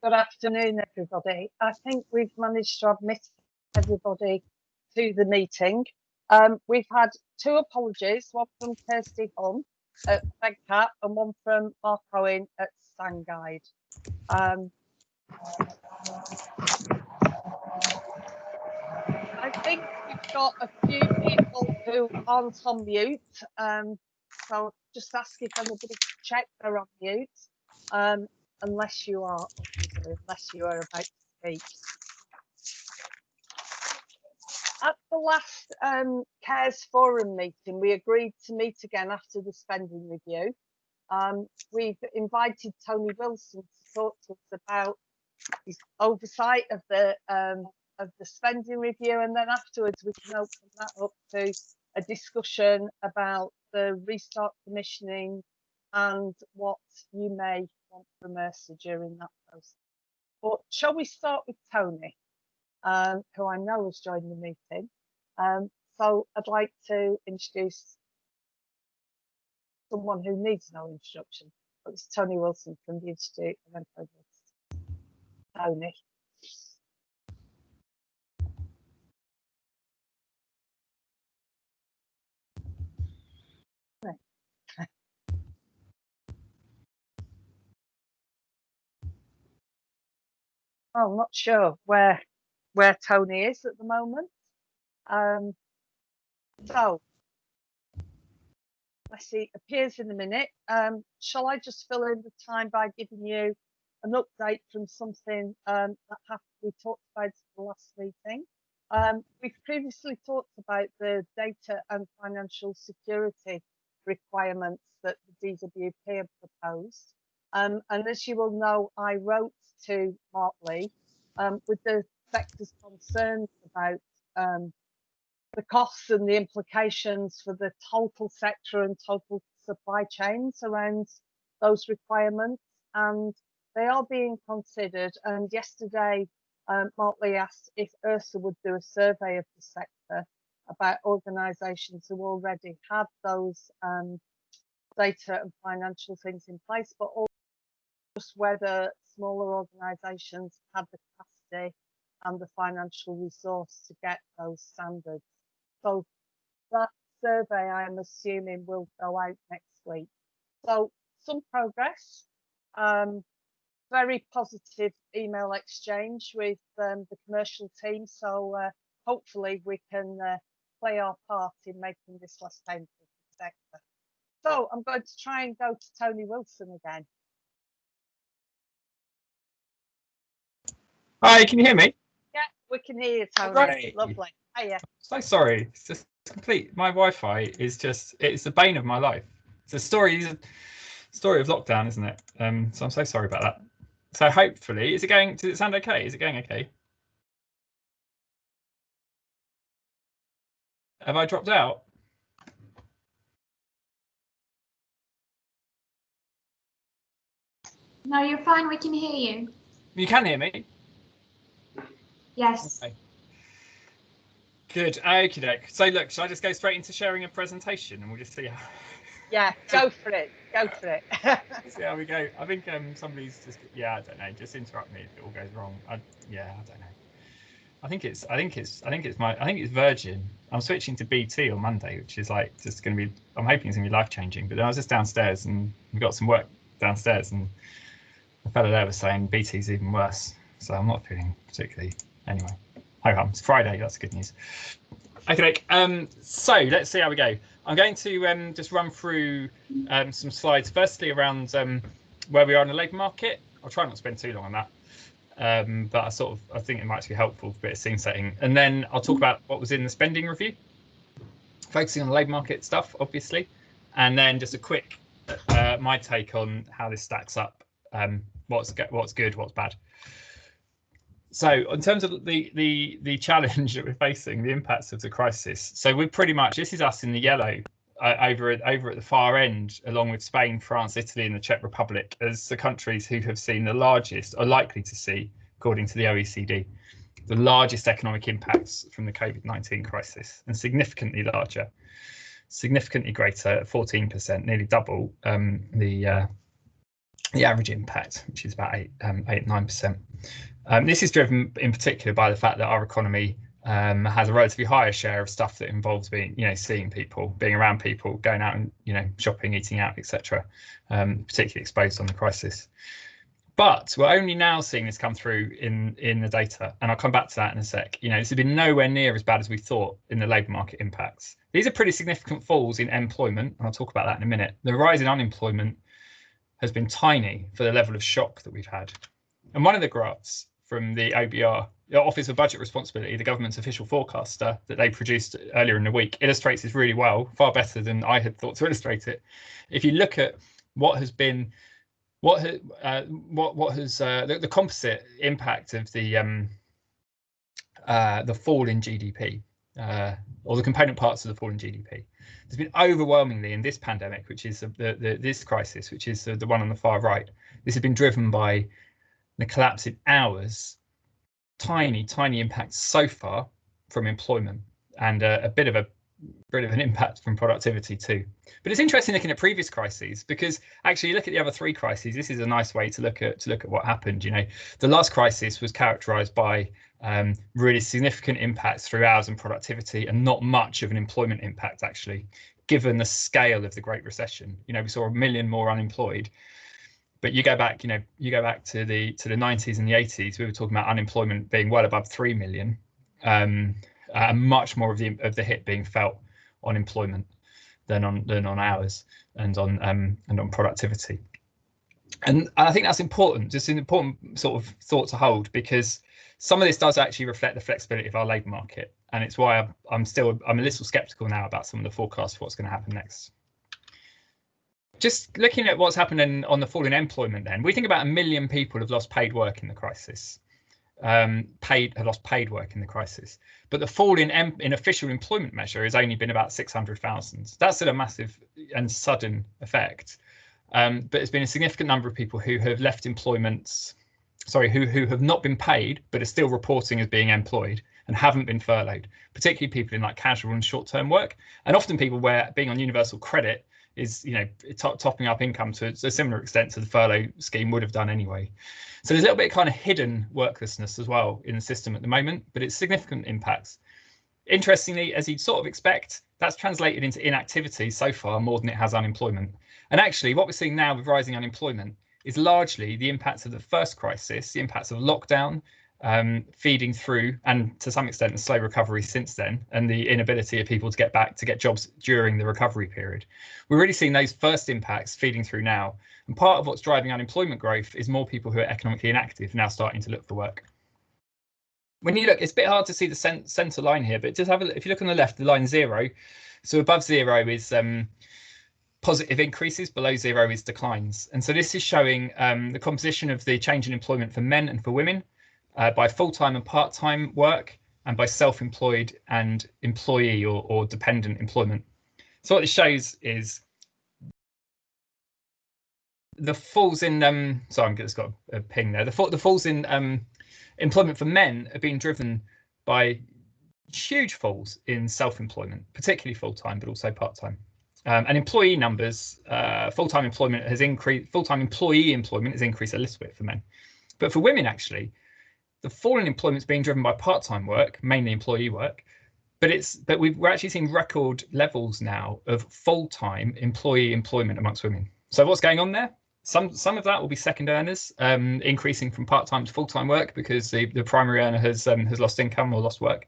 Good afternoon, everybody. I think we've managed to admit everybody to the meeting. We've had 2 apologies, one from Kirsty Hunt at Begcat and one from Mark Owen at Stanguide. I think we've got a few people who aren't on mute, so just ask if anybody can check they're on mute, unless you are about to speak. At the last CARES Forum meeting, we agreed to meet again after the spending review. We've invited Tony Wilson to talk to us about his oversight of the spending review, and then afterwards we can open that up to a discussion about the restart commissioning and what you may want from ERSA during that process. But shall we start with Tony, who I know has joined the meeting. So I'd like to introduce someone who needs no introduction, but it's Tony Wilson from the Institute of Employability. Tony. I'm not sure where Tony is at the moment. So let's see, appears in a minute. Shall I just fill in the time by giving you an update from something that we talked about at the last meeting? We've previously talked about the data and financial security requirements that the DWP have proposed. And as you will know, I wrote to Mark Lee with the sector's concerns about the costs and the implications for the total sector and total supply chains around those requirements, and they are being considered. And yesterday, Mark Lee asked if ERSA would do a survey of the sector about organisations who already have those data and financial things in place, but also just whether smaller organisations have the capacity and the financial resource to get those standards. So that survey, I'm assuming, will go out next week. So some progress, very positive email exchange with the commercial team. So hopefully we can play our part in making this less painful for the sector. So I'm going to try and go to Tony Wilson again. Hi, can you hear me? Yeah, we can hear you, Tony. Right. Lovely. Hiya. So sorry, it's just complete. My Wi-Fi is just—it's the bane of my life. It's a story of lockdown, isn't it? So I'm so sorry about that. So hopefully, is it going? Does it sound okay? Is it going okay? Have I dropped out? No, you're fine. We can hear you. You can hear me? Yes. Okay. Good. Okie doke. So look, should I just go straight into sharing a presentation and we'll just see how? Yeah, go for it. Go for it. See how we go. I think somebody's just I don't know. Just interrupt me if it all goes wrong. I don't know. I think it's Virgin. I'm switching to BT on Monday, which is like just going to be. I'm hoping it's going to be life changing. But then I was just downstairs and we got some work downstairs, and the fellow there was saying BT's even worse. So I'm not feeling particularly. Anyway, it's Friday. That's good news. Okay. So let's see how we go. I'm going to just run through some slides. Firstly, around where we are in the labour market. I'll try not to spend too long on that, but I think it might be helpful for a bit of scene setting. And then I'll talk about what was in the spending review, focusing on the labour market stuff, obviously, and then just a quick my take on how this stacks up. What's good, what's bad. So in terms of the challenge that we're facing, the impacts of the crisis. So we're pretty much, this is us in the yellow over at the far end, along with Spain, France, Italy and the Czech Republic as the countries who have seen the largest, or likely to see, according to the OECD, the largest economic impacts from the COVID-19 crisis, and significantly larger, significantly greater, 14%, nearly double the the average impact, which is about 9%. This is driven in particular by the fact that our economy has a relatively higher share of stuff that involves being, seeing people, being around people, going out and, shopping, eating out, etc. Particularly exposed on the crisis. But we're only now seeing this come through in the data, and I'll come back to that in a sec. This has been nowhere near as bad as we thought in the labour market impacts. These are pretty significant falls in employment, and I'll talk about that in a minute. The rise in unemployment has been tiny for the level of shock that we've had. And one of the graphs from the OBR, the Office of Budget Responsibility, the government's official forecaster that they produced earlier in the week, illustrates this really well, far better than I had thought to illustrate it. If you look at what has been, the composite impact of the fall in GDP, or the component parts of the fall in GDP, has been overwhelmingly in this pandemic, which is this crisis, which is the one on the far right. This has been driven by the collapse in hours, tiny impact so far from employment, and a bit of an impact from productivity too. But it's interesting looking at previous crises, because actually you look at the other three crises. This is a nice way to look at what happened. The last crisis was characterized by really significant impacts through hours and productivity, and not much of an employment impact, actually, given the scale of the Great Recession. We saw 1 million more unemployed. But you go back to the 90s and the 80s, we were talking about unemployment being well above 3 million, and much more of the hit being felt on employment than on hours and on productivity. And I think that's important, just an important sort of thought to hold, because some of this does actually reflect the flexibility of our labour market, and it's why I'm a little sceptical now about some of the forecasts for what's going to happen next. Just looking at what's happening on the fall in employment, then we think about 1 million people have lost paid work in the crisis. Have lost paid work in the crisis, but the fall in official employment measure has only been about 600,000. That's still a massive and sudden effect, but there's been a significant number of people who have left employments, who have not been paid but are still reporting as being employed and haven't been furloughed, particularly people in like casual and short-term work, and often people where being on universal credit is topping up income to a similar extent to the furlough scheme would have done anyway. So there's a little bit of kind of hidden worklessness as well in the system at the moment, but it's significant impacts. Interestingly, as you'd sort of expect, that's translated into inactivity so far more than it has unemployment. And actually what we're seeing now with rising unemployment is largely the impacts of the first crisis, the impacts of lockdown, feeding through, and to some extent the slow recovery since then, and the inability of people to get jobs during the recovery period. We're really seeing those first impacts feeding through now, and part of what's driving unemployment growth is more people who are economically inactive now starting to look for work. When you look, it's a bit hard to see the centre line here, but just have a look. If you look on the left, the line 0, so above 0 is positive increases, below 0 is declines, and so this is showing the composition of the change in employment for men and for women, by full-time and part-time work, and by self-employed and employee or dependent employment. So what this shows is the falls in sorry, I've just got a ping there. The falls in employment for men are being driven by huge falls in self-employment, particularly full-time, but also part-time. And employee numbers, full-time employment has increased. Full-time employee employment has increased a little bit for men, but for women, actually, the fall in employment is being driven by part-time work, mainly employee work, but we're actually seeing record levels now of full-time employee employment amongst women. So what's going on there? Some of that will be second earners increasing from part-time to full-time work because the primary earner has lost income or lost work.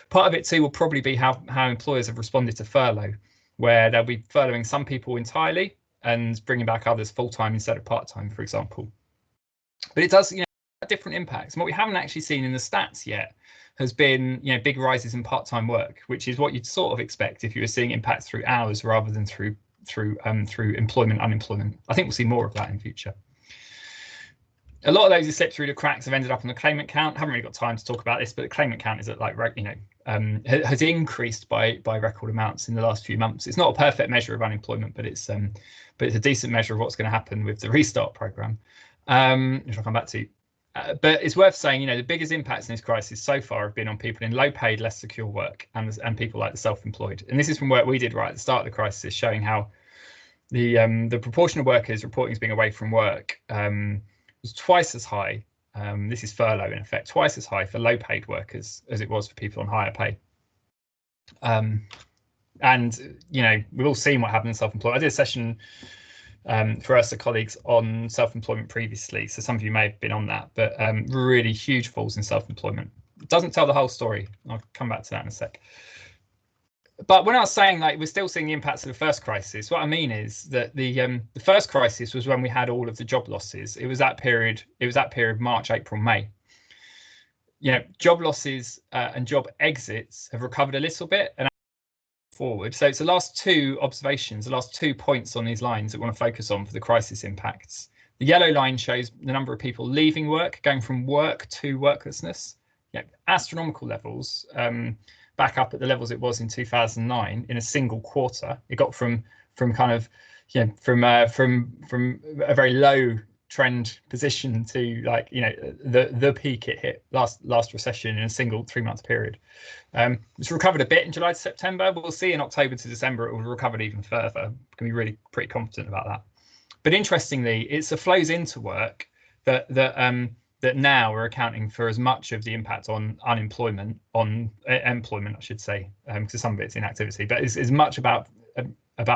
Part of it too will probably be how employers have responded to furlough, where they'll be furloughing some people entirely and bringing back others full-time instead of part-time, for example. But it does, different impacts. And what we haven't actually seen in the stats yet has been, big rises in part-time work, which is what you'd sort of expect if you were seeing impacts through hours rather than through employment, unemployment. I think we'll see more of that in future. A lot of those who slipped through the cracks have ended up on the claimant count. I haven't really got time to talk about this, but the claimant count is at has increased by record amounts in the last few months. It's not a perfect measure of unemployment, but it's a decent measure of what's going to happen with the restart program, which I'll come back to. But it's worth saying, the biggest impacts in this crisis so far have been on people in low-paid, less secure work, and people like the self-employed. And this is from work we did right at the start of the crisis, showing how the proportion of workers reporting as being away from work was twice as high. This is furlough in effect, twice as high for low paid workers as it was for people on higher pay. And we've all seen what happened in self-employed. I did a session for ERSA colleagues on self-employment previously, so some of you may have been on that, but really huge falls in self-employment. It doesn't tell the whole story. I'll come back to that in a sec. But when I was saying like we're still seeing the impacts of the first crisis, what I mean is that the first crisis was when we had all of the job losses. It was that period. It was that period, March, April, May. Job losses and job exits have recovered a little bit and forward. So it's the last two observations, the last 2 points on these lines that we want to focus on for the crisis impacts. The yellow line shows the number of people leaving work, going from work to worklessness. Astronomical levels. Back up at the levels it was in 2009 in a single quarter. It got from kind of from a very low trend position to like the peak it hit last recession in a single 3-month period. It's recovered a bit in July to September. We'll see in October to December it will recover even further. Can be really pretty confident about that. But interestingly, it's the flows into work that now are accounting for as much of the impact on unemployment, on employment, I should say, because some of it's inactivity, but it's as much about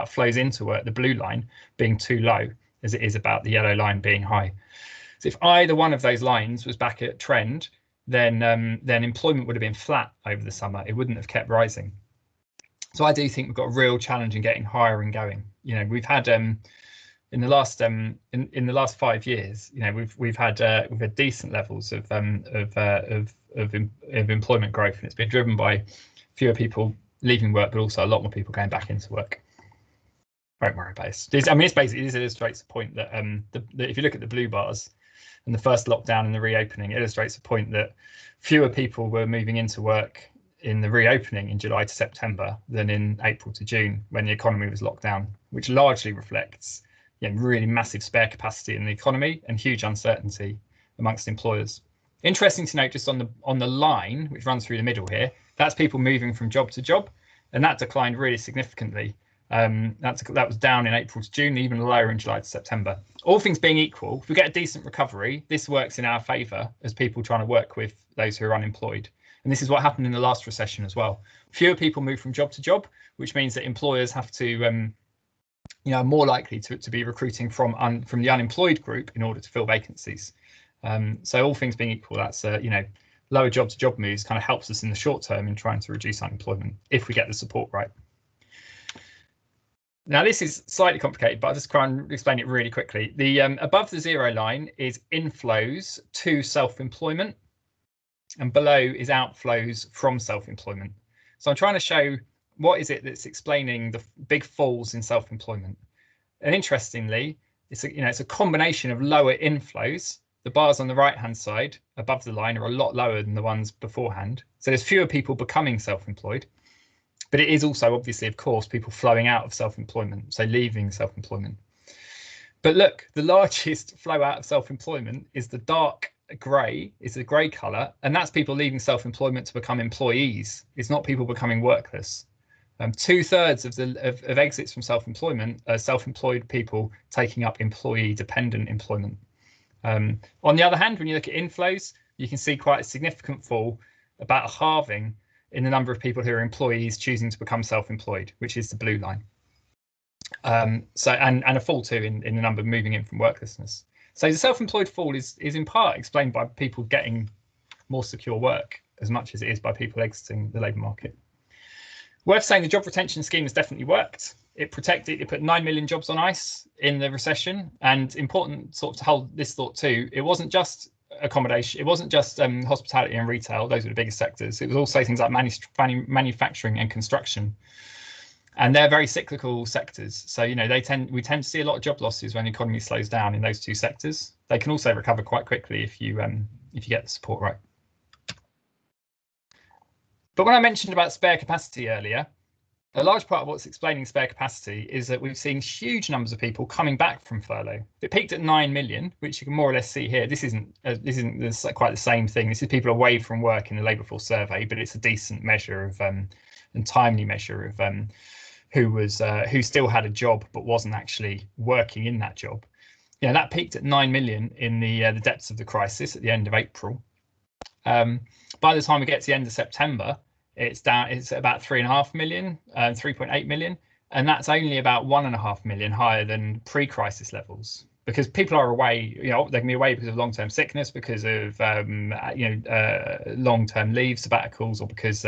flows into work, the blue line being too low, as it is about the yellow line being high. So if either one of those lines was back at trend, then employment would have been flat over the summer. It wouldn't have kept rising. So I do think we've got a real challenge in getting hiring going. We've had in the last 5 years, we've had decent levels of employment growth, and it's been driven by fewer people leaving work, but also a lot more people going back into work. Don't worry about it. This illustrates the point that if you look at the blue bars and the first lockdown and the reopening, it illustrates the point that fewer people were moving into work in the reopening in July to September than in April to June when the economy was locked down, which largely reflects really massive spare capacity in the economy and huge uncertainty amongst employers. Interesting to note, just on the line which runs through the middle here, that's people moving from job to job, and that declined really significantly. That was down in April to June, even lower in July to September. All things being equal, if we get a decent recovery, this works in our favour as people trying to work with those who are unemployed. And this is what happened in the last recession as well. Fewer people move from job to job, which means that employers have to are more likely to be recruiting from the unemployed group in order to fill vacancies. So all things being equal, that's lower job to job moves kind of helps us in the short term in trying to reduce unemployment if we get the support right. Now this is slightly complicated, but I'll just try and explain it really quickly. The above the zero line is inflows to self-employment, and below is outflows from self-employment. So I'm trying to show what is it that's explaining the big falls in self-employment. And interestingly, it's a combination of lower inflows. The bars on the right hand side above the line are a lot lower than the ones beforehand. So there's fewer people becoming self-employed, but it is also obviously, of course, people flowing out of self-employment, so leaving self-employment. But look, the largest flow out of self-employment is the dark grey, is the grey colour, and that's people leaving self-employment to become employees. It's not people becoming workless. 2/3 of exits from self-employment are self-employed people taking up employee-dependent employment. On the other hand, when you look at inflows, you can see quite a significant fall, about a halving in the number of people who are employees choosing to become self-employed, which is the blue line. And a fall too in the number moving in from worklessness. So the self-employed fall is in part explained by people getting more secure work as much as it is by people exiting the labour market. Worth saying the job retention scheme has definitely worked. It put 9 million jobs on ice in the recession, and important sort of to hold this thought too, it wasn't just accommodation, it wasn't just hospitality and retail, those were the biggest sectors. It was also things like manufacturing and construction. And they're very cyclical sectors. So, we tend to see a lot of job losses when the economy slows down in those two sectors. They can also recover quite quickly if you get the support right. But when I mentioned about spare capacity earlier, a large part of what's explaining spare capacity is that we've seen huge numbers of people coming back from furlough. It peaked at 9 million, which you can more or less see here. This isn't quite the same thing. This is people away from work in the labour force survey, but it's a decent measure of and timely measure who still had a job but wasn't actually working in that job. That peaked at 9 million in the depths of the crisis at the end of April. By the time we get to the end of September, it's about 3.5 million, 3.8 million, and that's only about 1.5 million higher than pre-crisis levels, because people are away. They can be away because of long-term sickness, because of long-term leave, sabbaticals, or because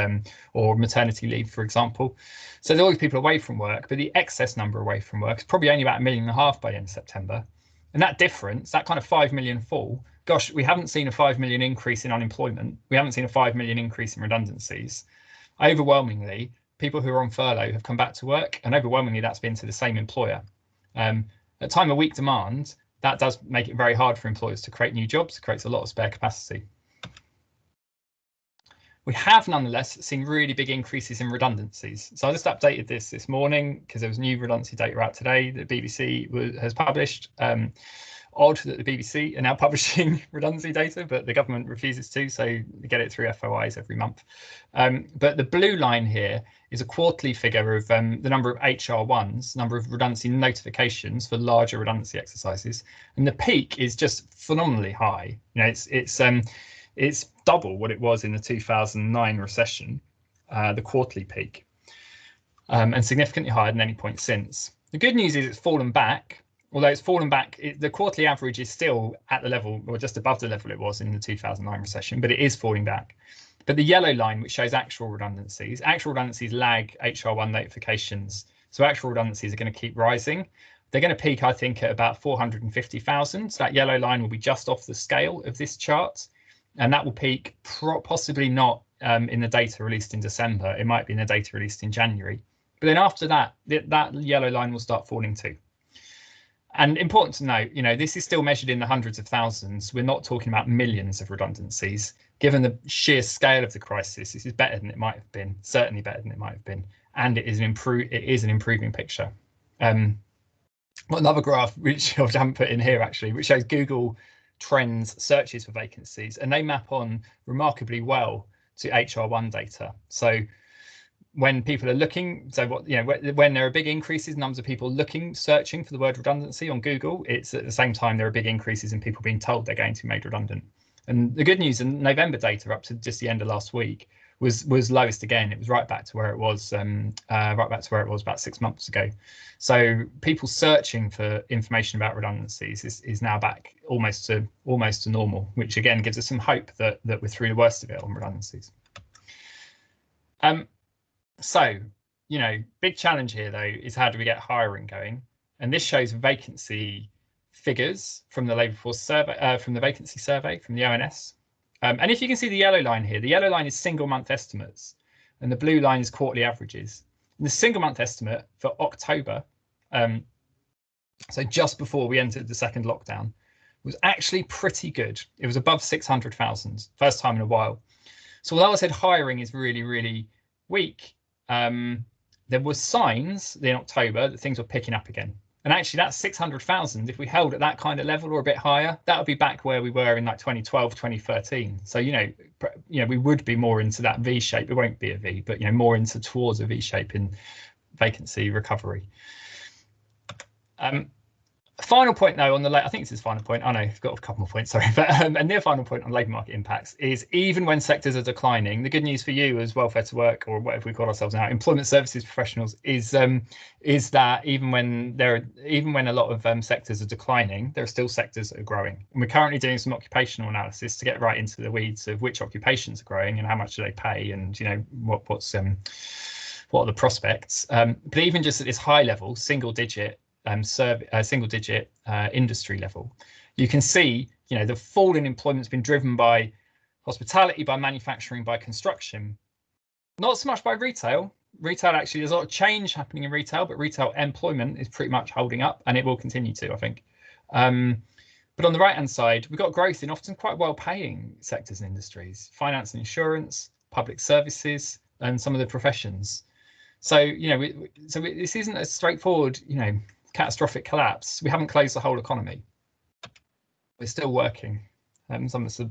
or maternity leave, for example. So there are always people away from work, but the excess number away from work is probably only about 1.5 million by the end of September. And that difference, that kind of 5 million fall, gosh, we haven't seen a 5 million increase in unemployment. We haven't seen a 5 million increase in redundancies. Overwhelmingly, people who are on furlough have come back to work, and overwhelmingly that's been to the same employer. At time of weak demand, that does make it very hard for employers to create new jobs. It creates a lot of spare capacity. We have nonetheless seen really big increases in redundancies. So I just updated this morning because there was new redundancy data out today that BBC has published. Odd that the BBC are now publishing redundancy data, but the government refuses to, so they get it through FOIs every month. But the blue line here is a quarterly figure of the number of HR1s, number of redundancy notifications for larger redundancy exercises, and the peak is just phenomenally high. It's double what it was in the 2009 recession, the quarterly peak, and significantly higher than any point since. The good news is it's fallen back. Although it's fallen back, the quarterly average is still at the level, or just above the level it was in the 2009 recession, but it is falling back. But the yellow line, which shows actual redundancies lag HR1 notifications. So actual redundancies are going to keep rising. They're going to peak, I think, at about 450,000. So that yellow line will be just off the scale of this chart. And that will peak possibly not in the data released in December. It might be in the data released in January. But then after that, that yellow line will start falling too. And important to note, this is still measured in the hundreds of thousands. We're not talking about millions of redundancies. Given the sheer scale of the crisis, this is better than it might have been, certainly better than it might have been. And it is an improving picture. Another graph, which I haven't put in here actually, which shows Google Trends searches for vacancies, and they map on remarkably well to HR1 data. So when people are looking, when there are big increases in numbers of people searching for the word redundancy on Google, it's at the same time there are big increases in people being told they're going to be made redundant. And the good news in November data up to just the end of last week was lowest again. It was right back to where it was about 6 months ago. So people searching for information about redundancies is now back almost to normal, which again gives us some hope that we're through the worst of it on redundancies. So, big challenge here, though, is how do we get hiring going? And this shows vacancy figures from the labour force survey, from the vacancy survey from the ONS. And if you can see the yellow line here, the yellow line is single month estimates and the blue line is quarterly averages. And the single month estimate for October, so just before we entered the second lockdown, was actually pretty good. It was above 600,000, first time in a while. So although I said hiring is really, really weak, there were signs in October that things were picking up again. And actually that 600,000, if we held at that kind of level or a bit higher, that would be back where we were in like 2012, 2013. So, we would be more into that V shape. It won't be a V, but, more towards a V shape in vacancy recovery. Final point, though, I think this is final point. I know I've got a couple more points, sorry, but a near final point on labour market impacts is even when sectors are declining, the good news for you as welfare to work, or whatever we call ourselves now, employment services professionals, is that even when a lot of sectors are declining, there are still sectors that are growing. And we're currently doing some occupational analysis to get right into the weeds of which occupations are growing and how much do they pay, and what are the prospects. But even just at this high level, single digit industry level, you can see the fall in employment's been driven by hospitality, by manufacturing, by construction, not so much by retail. Actually, there's a lot of change happening in retail, but retail employment is pretty much holding up, and it will continue to, I think. But on the right hand side, we've got growth in often quite well paying sectors and industries: finance and insurance, public services, and some of the professions. So this isn't a straightforward catastrophic collapse. We haven't closed the whole economy. We're still working. Some of us are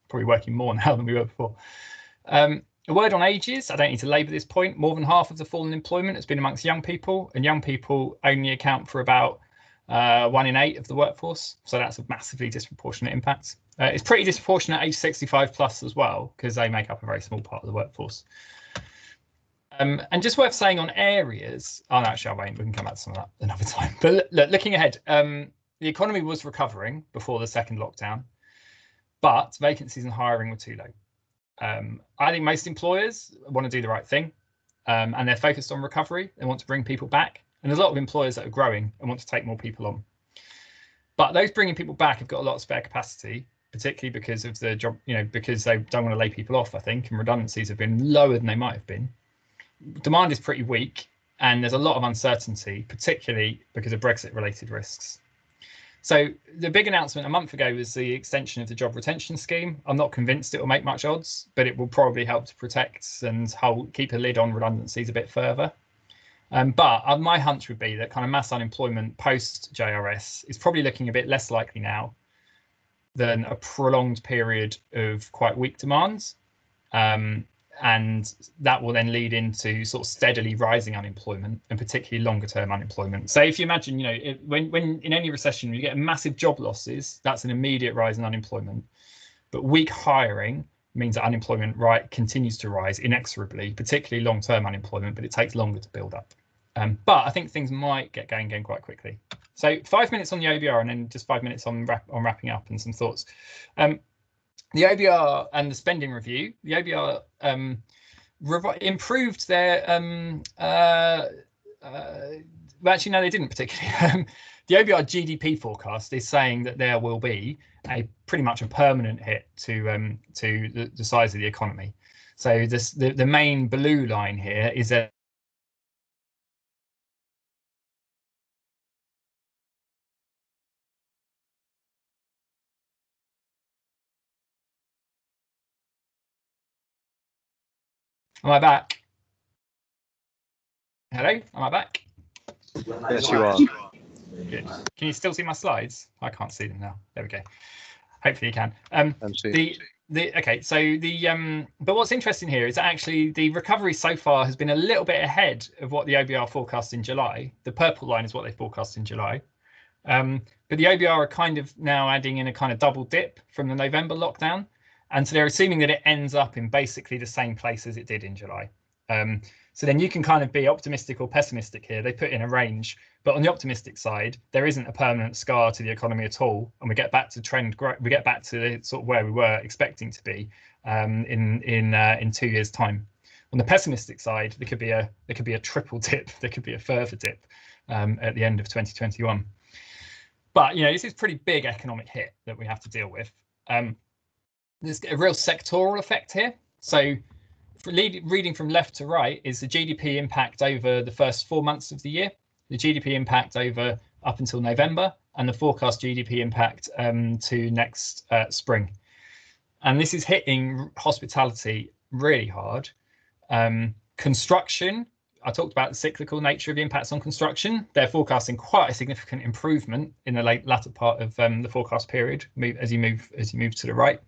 probably working more now than we were before. A word on ages. I don't need to labour this point. More than half of the fall in employment has been amongst young people, and young people only account for about 1 in 8 of the workforce. So that's a massively disproportionate impact. It's pretty disproportionate age 65 plus as well, because they make up a very small part of the workforce. And just worth saying on areas, oh no, actually I won't, we can come back to some of that another time. But look, looking ahead, the economy was recovering before the second lockdown, but vacancies and hiring were too low. I think most employers want to do the right thing, and they're focused on recovery. They want to bring people back, and there's a lot of employers that are growing and want to take more people on. But those bringing people back have got a lot of spare capacity, particularly because of the job, because they don't want to lay people off, I think, and redundancies have been lower than they might have been. Demand is pretty weak, and there's a lot of uncertainty, particularly because of Brexit-related risks. So the big announcement a month ago was the extension of the job retention scheme. I'm not convinced it will make much odds, but it will probably help to protect and keep a lid on redundancies a bit further. But my hunch would be that kind of mass unemployment post JRS is probably looking a bit less likely now than a prolonged period of quite weak demands. And that will then lead into sort of steadily rising unemployment, and particularly longer term unemployment. So if you imagine, when in any recession you get massive job losses, that's an immediate rise in unemployment. But weak hiring means that unemployment continues to rise inexorably, particularly long term unemployment, but it takes longer to build up. But I think things might get going again quite quickly. So 5 minutes on the OBR, and then just 5 minutes on wrapping up and some thoughts. The OBR and the spending review, the OBR improved their well, actually no, they didn't particularly. The OBR GDP forecast is saying that there will be pretty much a permanent hit to the size of the economy. So the main blue line here is that am I back? Hello, am I back? Yes, you are. Good. Can you still see my slides? I can't see them now. There we go. Hopefully you can. Okay, so but what's interesting here is that actually the recovery so far has been a little bit ahead of what the OBR forecast in July. The purple line is what they forecast in July. But the OBR are kind of now adding in a kind of double dip from the November lockdown. And so they're assuming that it ends up in basically the same place as it did in July. So then you can kind of be optimistic or pessimistic here. They put in a range, but on the optimistic side, there isn't a permanent scar to the economy at all, and we get back to trend growth. We get back to sort of where we were expecting to be in 2 years' time. On the pessimistic side, there could be a triple dip. There could be a further dip at the end of 2021. But this is a pretty big economic hit that we have to deal with. There's a real sectoral effect here. So reading from left to right is the GDP impact over the first 4 months of the year, the GDP impact over up until November, and the forecast GDP impact to next spring. And this is hitting hospitality really hard. Construction, I talked about the cyclical nature of the impacts on construction. They're forecasting quite a significant improvement in the latter part of the forecast period as you move to the right.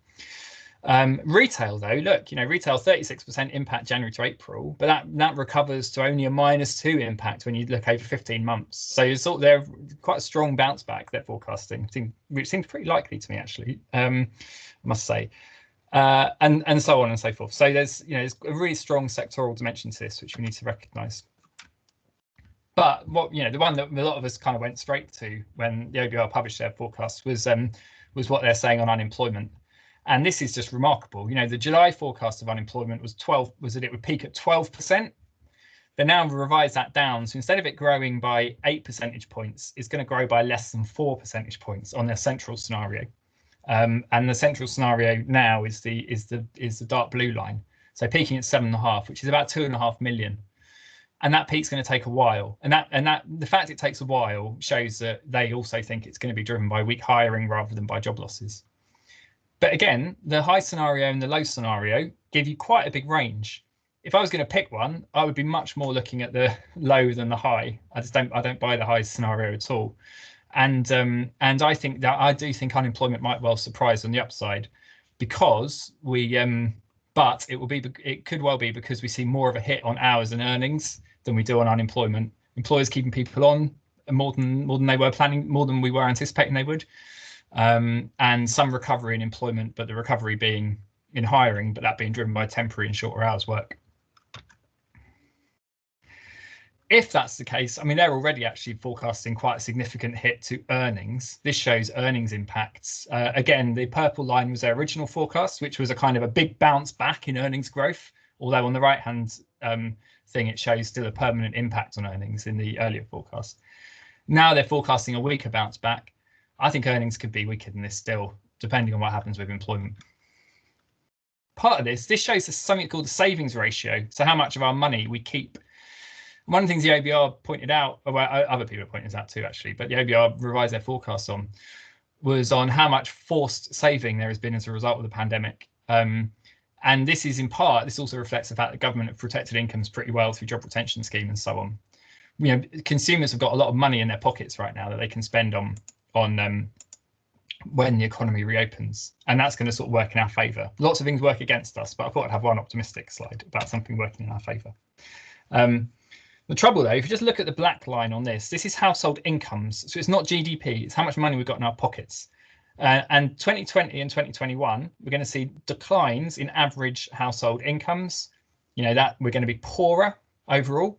Retail though, look, retail 36% impact January to April, but that recovers to only a -2 impact when you look over 15 months. So they're quite a strong bounce back they're forecasting, which seems pretty likely to me actually, I must say, and so on and so forth. So there's a really strong sectoral dimension to this which we need to recognise. But what the one that a lot of us kind of went straight to when the OBR published their forecast was what they're saying on unemployment. And this is just remarkable. The July forecast of unemployment was that it would peak at 12%. They now revised that down. So instead of it growing by 8 percentage points, it's going to grow by less than 4 percentage points on their central scenario. And the central scenario now is the dark blue line. So peaking at 7.5, which is about 2.5 million. And that peak's going to take a while. And that the fact it takes a while shows that they also think it's going to be driven by weak hiring rather than by job losses. But again, the high scenario and the low scenario give you quite a big range. If I was going to pick one, I would be much more looking at the low than the high. I don't buy the high scenario at all. And I do think unemployment might well surprise on the upside, because but it could well be because we see more of a hit on hours and earnings than we do on unemployment. Employers keeping people on more than they were planning, more than we were anticipating they would, and some recovery in employment, but the recovery being in hiring, but that being driven by temporary and shorter hours work. If that's the case, I mean, they're already actually forecasting quite a significant hit to earnings. This shows earnings impacts. Again, the purple line was their original forecast, which was a kind of a big bounce back in earnings growth, although on the right hand thing, it shows still a permanent impact on earnings in the earlier forecast. Now they're forecasting a weaker bounce back. I think earnings could be weaker than this still, depending on what happens with employment. Part of this shows us something called the savings ratio. So how much of our money we keep. One of the things the OBR pointed out, well, other people pointed this out too, actually, but the OBR revised their forecasts on, was on how much forced saving there has been as a result of the pandemic. And this is in part, this also reflects the fact that government have protected incomes pretty well through job retention scheme and so on. You know, consumers have got a lot of money in their pockets right now that they can spend on when the economy reopens, and that's going to sort of work in our favour. Lots of things work against us, but I thought I'd have one optimistic slide about something working in our favour. The trouble, though, if you just look at the black line on this is household incomes. So it's not GDP, it's how much money we've got in our pockets. And 2020 and 2021, we're going to see declines in average household incomes. You know, that we're going to be poorer overall.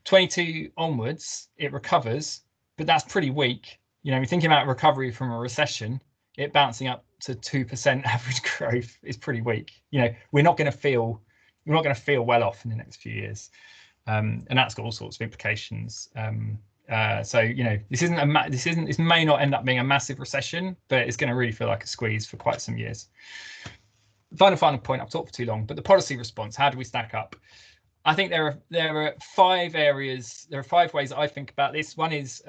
22 onwards, it recovers, but that's pretty weak. You know, we're thinking about recovery from a recession, it bouncing up to 2% average growth is pretty weak. You know, we're not going to feel well off in the next few years. And that's got all sorts of implications. So, you know, this may not end up being a massive recession, but it's going to really feel like a squeeze for quite some years. Final point. I've talked for too long, but the policy response. How do we stack up? I think there are 5 areas. There are 5 ways that I think about this. One is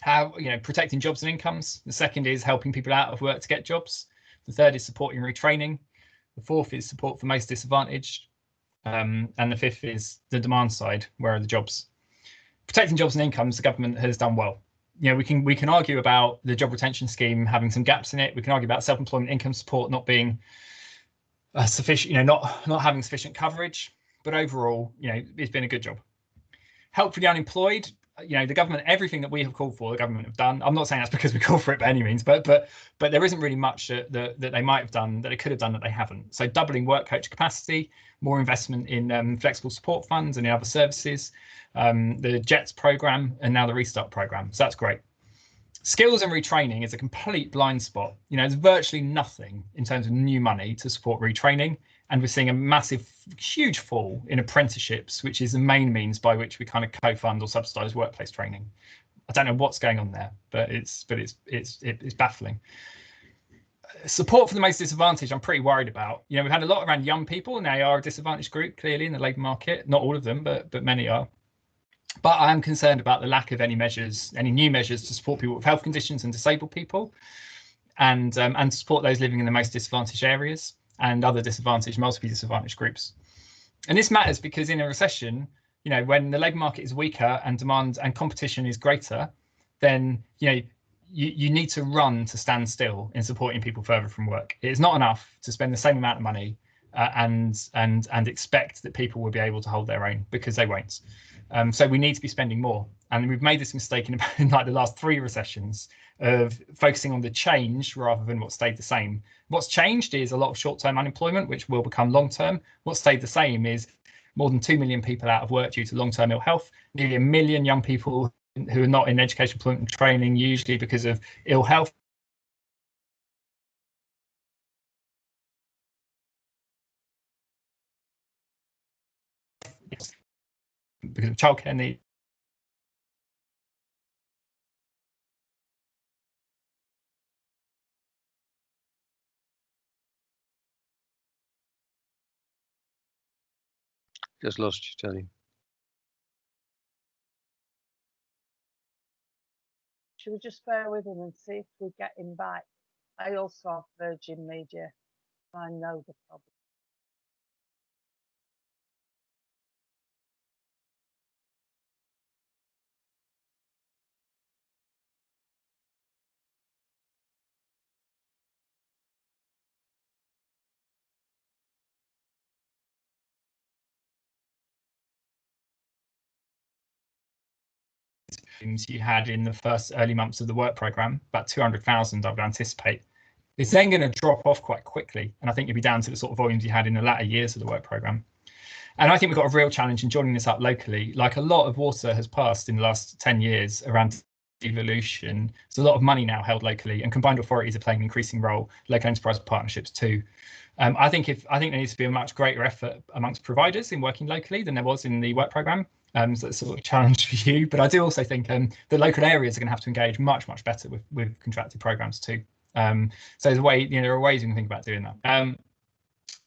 how, you know, protecting jobs and incomes. The second is helping people out of work to get jobs. The third is supporting retraining. The fourth is support for most disadvantaged. And the fifth is the demand side. Where are the jobs? Protecting jobs and incomes, the government has done well. You know, we can argue about the job retention scheme having some gaps in it. We can argue about self-employment income support not being sufficient, you know, not having sufficient coverage. But overall, you know, it's been a good job. Help for the unemployed. You know, the government, everything that we have called for, the government have done. I'm not saying that's because we call for it by any means, but there isn't really much that they might have done that they could have done that they haven't. So doubling work coach capacity, more investment in flexible support funds and in other services, the JETS program, and now the Restart program. So that's great. Skills and retraining is a complete blind spot. You know, there's virtually nothing in terms of new money to support retraining. And we're seeing a massive, huge fall in apprenticeships, which is the main means by which we kind of co-fund or subsidise workplace training. I don't know what's going on there, but it's baffling. Support for the most disadvantaged, I'm pretty worried about. You know, we've had a lot around young people, and they are a disadvantaged group clearly in the labour market. Not all of them, but many are. But I am concerned about the lack of any new measures to support people with health conditions and disabled people, and support those living in the most disadvantaged areas and other disadvantaged, multiply disadvantaged groups. And this matters because in a recession, you know, when the labour market is weaker and demand and competition is greater, then, you know, you need to run to stand still in supporting people further from work. It is not enough to spend the same amount of money and expect that people will be able to hold their own, because they won't. So we need to be spending more. And we've made this mistake in like the last 3 recessions of focusing on the change rather than what stayed the same. What's changed is a lot of short-term unemployment, which will become long-term. What stayed the same is more than 2 million people out of work due to long-term ill health, nearly 1 million young people who are not in education, employment and training, usually because of ill health. Because of childcare needs. Just lost you, Tony. Should we just bear with him and see if we get him back? I also have Virgin Media. I know the problem. volumes you had in the first early months of the work programme, about 200,000 I would anticipate, it's then going to drop off quite quickly. And I think you'll be down to the sort of volumes you had in the latter years of the work programme. And I think we've got a real challenge in joining this up locally. Like a lot of water has passed in the last 10 years around devolution. There's a lot of money now held locally, and combined authorities are playing an increasing role, local enterprise partnerships too. I think there needs to be a much greater effort amongst providers in working locally than there was in the work programme. So it's sort of a challenge for you. But I do also think the local areas are going to have to engage much better with contracted programmes too. So there's a way, there are ways we can think about doing that.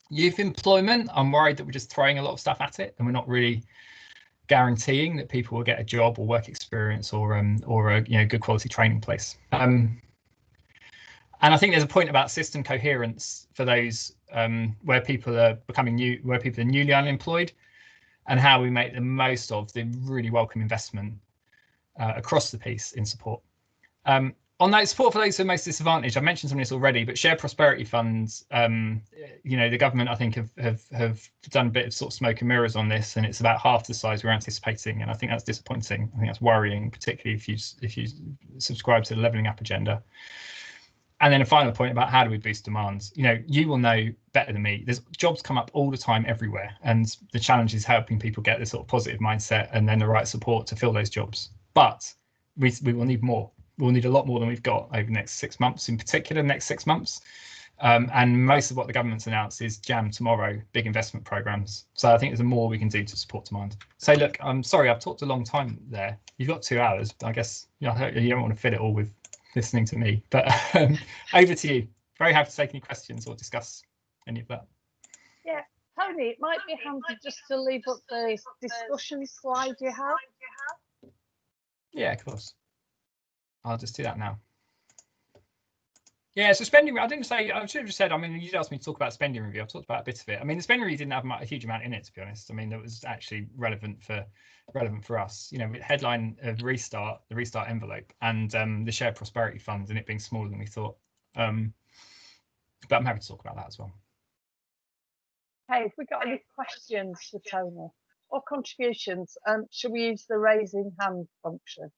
Youth employment, I'm worried that we're just throwing a lot of stuff at it, and we're not really guaranteeing that people will get a job or work experience or a good quality training place. And I think there's a point about system coherence for those where people are newly unemployed, and how we make the most of the really welcome investment across the piece in support. On that, support for those who are most disadvantaged, I mentioned some of this already, but shared prosperity funds, the government, I think, have done a bit of sort of smoke and mirrors on this, and it's about half the size we're anticipating, and I think that's disappointing. I think that's worrying, particularly if you subscribe to the levelling up agenda. And then a final point about how do we boost demand. You will know better than me. There's jobs come up all the time everywhere, and the challenge is helping people get this sort of positive mindset and then the right support to fill those jobs. But we will need more. We'll need a lot more than we've got over the next 6 months, in particular, next 6 months. And most of what the government's announced is jam tomorrow, big investment programs. So I think there's more we can do to support demand. So look, I'm sorry, I've talked a long time there. You've got 2 hours, but I guess you don't want to fit it all with listening to me. But over to you. Very happy to take any questions or discuss any of that. Yeah, Tony, it might be handy just to leave up the discussion slide you have. Yeah, of course. I'll just do that now. Yeah, so spending, I should have just said, you asked me to talk about spending review. I've talked about a bit of it. The spending review didn't have a huge amount in it, to be honest. That was actually relevant for us. With headline of the restart envelope, and the shared prosperity fund, and it being smaller than we thought. But I'm happy to talk about that as well. Hey, if we got any questions for Tony or contributions, should we use the raising hand function?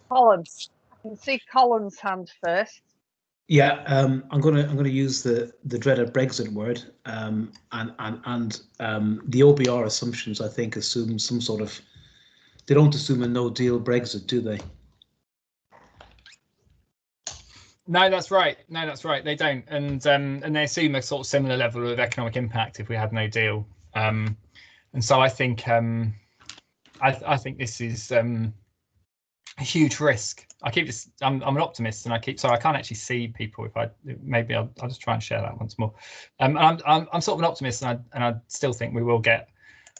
Colin, I can see Colin's hand first. Yeah, I'm gonna use the dreaded Brexit word, and the OBR assumptions, I think, assume some sort of, they don't assume a no-deal Brexit, do they? No, that's right. They don't, and they assume a sort of similar level of economic impact if we had no deal. And so I think I think this is a huge risk. I'm an optimist, and I can't actually see people. Maybe I'll just try and share that once more. I'm sort of an optimist, and I still think we will get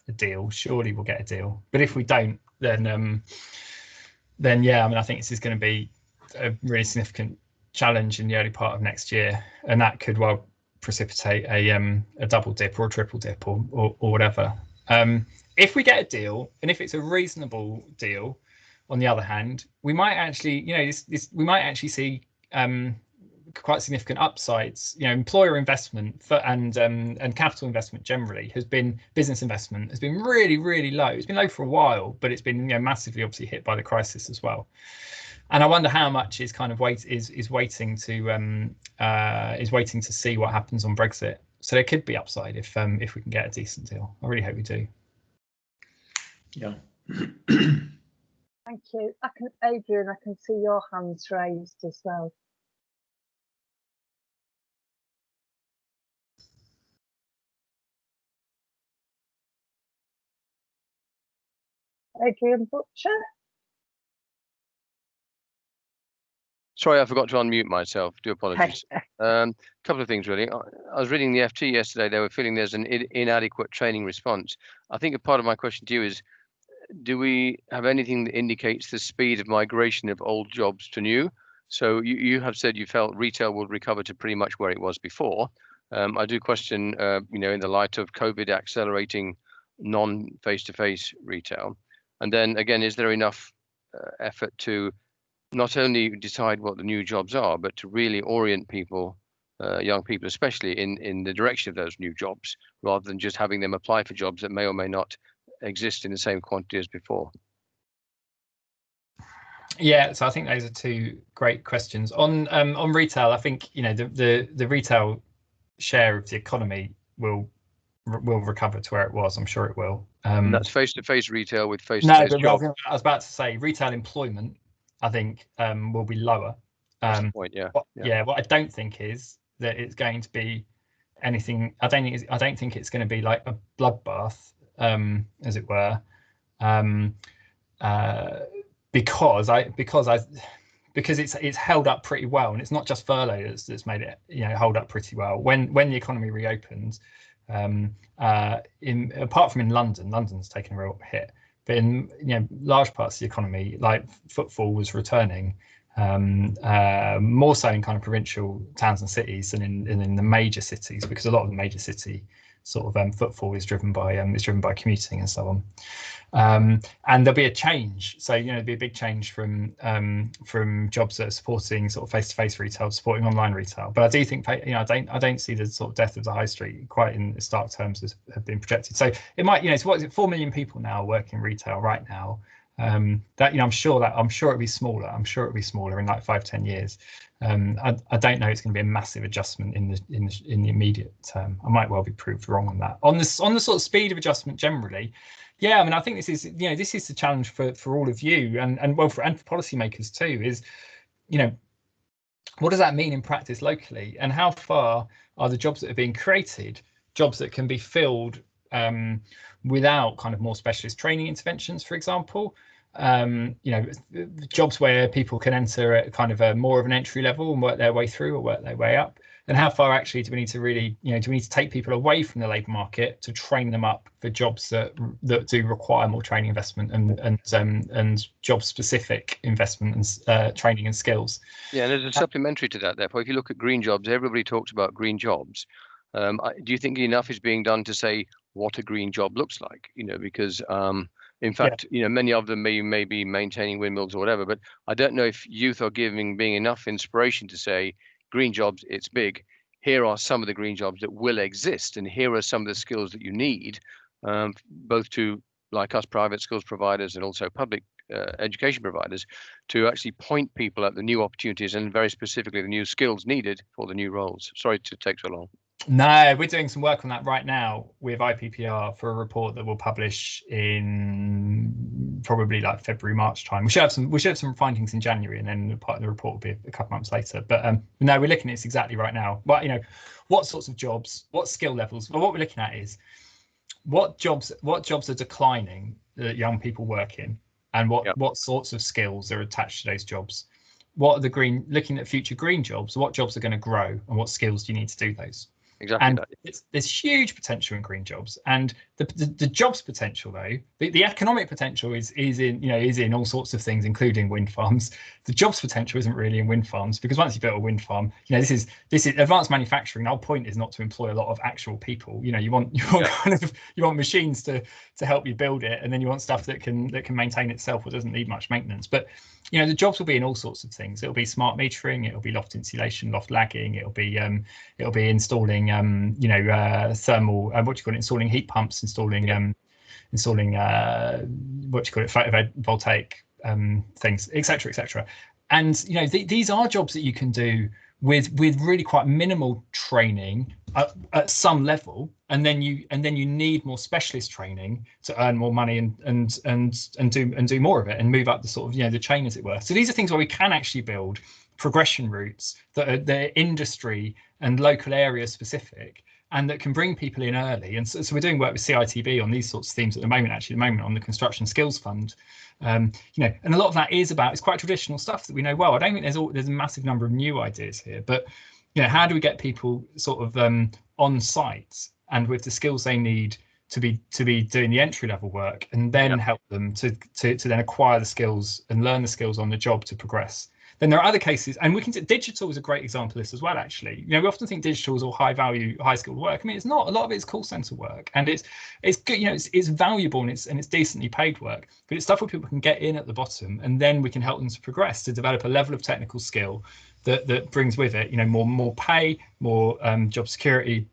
a deal. Surely we'll get a deal. But if we don't, then yeah, I think this is going to be a really significant challenge in the early part of next year, and that could well precipitate a double dip or a triple dip or whatever. If we get a deal, and if it's a reasonable deal, on the other hand, we might actually, we might actually see quite significant upsides. Employer investment and capital investment generally business investment has been really low. It's been low for a while, but it's been massively obviously hit by the crisis as well. And I wonder how much is kind of waiting to see what happens on Brexit. So there could be upside if we can get a decent deal. I really hope we do. Yeah. Thank you. Adrian, I can see your hands raised as well. Adrian Butcher. Sorry, I forgot to unmute myself. Do apologies. Couple of things, really. I was reading the FT yesterday. They were feeling there's an inadequate training response. I think a part of my question to you is, do we have anything that indicates the speed of migration of old jobs to new? So you have said you felt retail will recover to pretty much where it was before. I do question, in the light of COVID accelerating non-face-to-face retail. And then again, is there enough effort to not only decide what the new jobs are, but to really orient people, young people especially, in the direction of those new jobs, rather than just having them apply for jobs that may or may not exist in the same quantity as before? Yeah, so I think those are two great questions. On retail, I think the retail share of the economy will recover to where it was. I'm sure it will. And that's face-to-face retail with No, face-to-face but jobs. I was about to say retail employment, I think, will be lower. That's the point, yeah. What I don't think is that it's going to be anything. I don't think it's going to be like a bloodbath, as it were, because it's held up pretty well, and it's not just furlough that's made it hold up pretty well. When the economy reopens, apart from in London's taken a real hit, but in large parts of the economy, like footfall was returning, more so in kind of provincial towns and cities than in the major cities, because a lot of the major city sort of footfall is driven by commuting and so on. And there'll be a change. So there'll be a big change from jobs that are supporting sort of face-to-face retail, supporting online retail. But I do think I don't see the sort of death of the high street quite in stark terms as have been projected. So it might so what is it, 4 million people now working retail right now. That I'm sure it'll be smaller. I'm sure it'll be smaller in like 5-10 years. I don't know it's going to be a massive adjustment in the immediate term. I might well be proved wrong on that. On the sort of speed of adjustment generally, yeah, I mean, I think this is the challenge for all of you and for policymakers too. Is what does that mean in practice locally, and how far are the jobs that are being created jobs that can be filled without kind of more specialist training interventions, for example? Jobs where people can enter at kind of a more of an entry level and work their way through or work their way up. And how far actually do we need to really, do we need to take people away from the labour market to train them up for jobs that do require more training investment and job specific investment and training and skills? Yeah, and there's a supplementary to that. Therefore, if you look at green jobs, everybody talks about green jobs. Do you think enough is being done to say what a green job looks like? Because in fact, many of them may be maintaining windmills or whatever, but I don't know if youth are being enough inspiration to say green jobs, it's big. Here are some of the green jobs that will exist, and here are some of the skills that you need, both to, like us, private skills providers and also public education providers, to actually point people at the new opportunities and very specifically the new skills needed for the new roles. Sorry to take so long. No, we're doing some work on that right now with IPPR for a report that we'll publish in probably like February, March time. We should have some findings in January, and then part of the report will be a couple months later. But no, we're looking at this exactly right now. But what sorts of jobs, what skill levels? Well, what we're looking at is what jobs are declining that young people work in, and what sorts of skills are attached to those jobs. What are looking at future green jobs? What jobs are going to grow, and what skills do you need to do those? Exactly. And there's huge potential in green jobs, and the jobs potential, though, the economic potential is in all sorts of things, including wind farms. The jobs potential isn't really in wind farms, because once you've built a wind farm, this is advanced manufacturing. The whole point is not to employ a lot of actual people. You want machines to help you build it, and then you want stuff that can maintain itself or doesn't need much maintenance. But the jobs will be in all sorts of things. It'll be smart metering, it'll be loft insulation, loft lagging, it'll be installing thermal, installing heat pumps, installing photovoltaic things, etc. And these are jobs that you can do with really quite minimal training at some level, and then you need more specialist training to earn more money and do more of it and move up the sort of the chain, as it were. So these are things where we can actually build progression routes that are industry and local area specific, and that can bring people in early. And so we're doing work with CITB on these sorts of themes at the moment on the Construction Skills Fund. And a lot of that is about, it's quite traditional stuff that we know well. I don't think there's a massive number of new ideas here, but how do we get people sort of on site and with the skills they need to be doing the entry level work, and then help them to then acquire the skills and learn the skills on the job to progress. Then there are other cases, and we can. Digital is a great example of this as well. Actually, you know, we often think digital is all high value, high skilled work. I mean, it's not. A lot of it is call center work, and it's good. You know, it's valuable and it's decently paid work. But it's stuff where people can get in at the bottom, and then we can help them to progress, to develop a level of technical skill that brings with it, you know, more pay, more job security,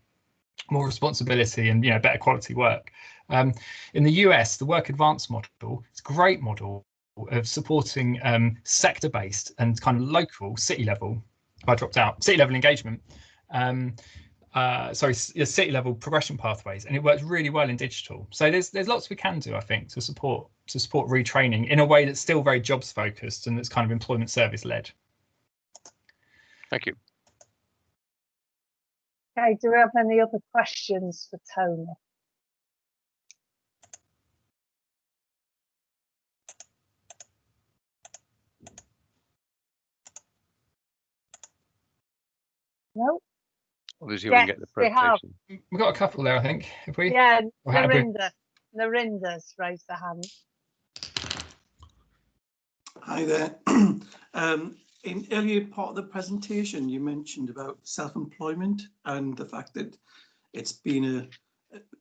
more responsibility, and, you know, better quality work. In the US, the work advance model, it's a great model of supporting sector-based and kind of local city level. I dropped out. City level engagement. City level progression pathways, and it works really well in digital. So there's lots we can do, I think, to support retraining in a way that's still very jobs focused and that's kind of employment service led. Thank you. Okay, do we have any other questions for Tony? No? Obviously, Yes, we can get the we have. presentation. We've got a couple there, I think. Have we? Yeah, Or have we? Narinda's raised their hand. Hi there. In earlier part of the presentation, you mentioned about self-employment and the fact that it's been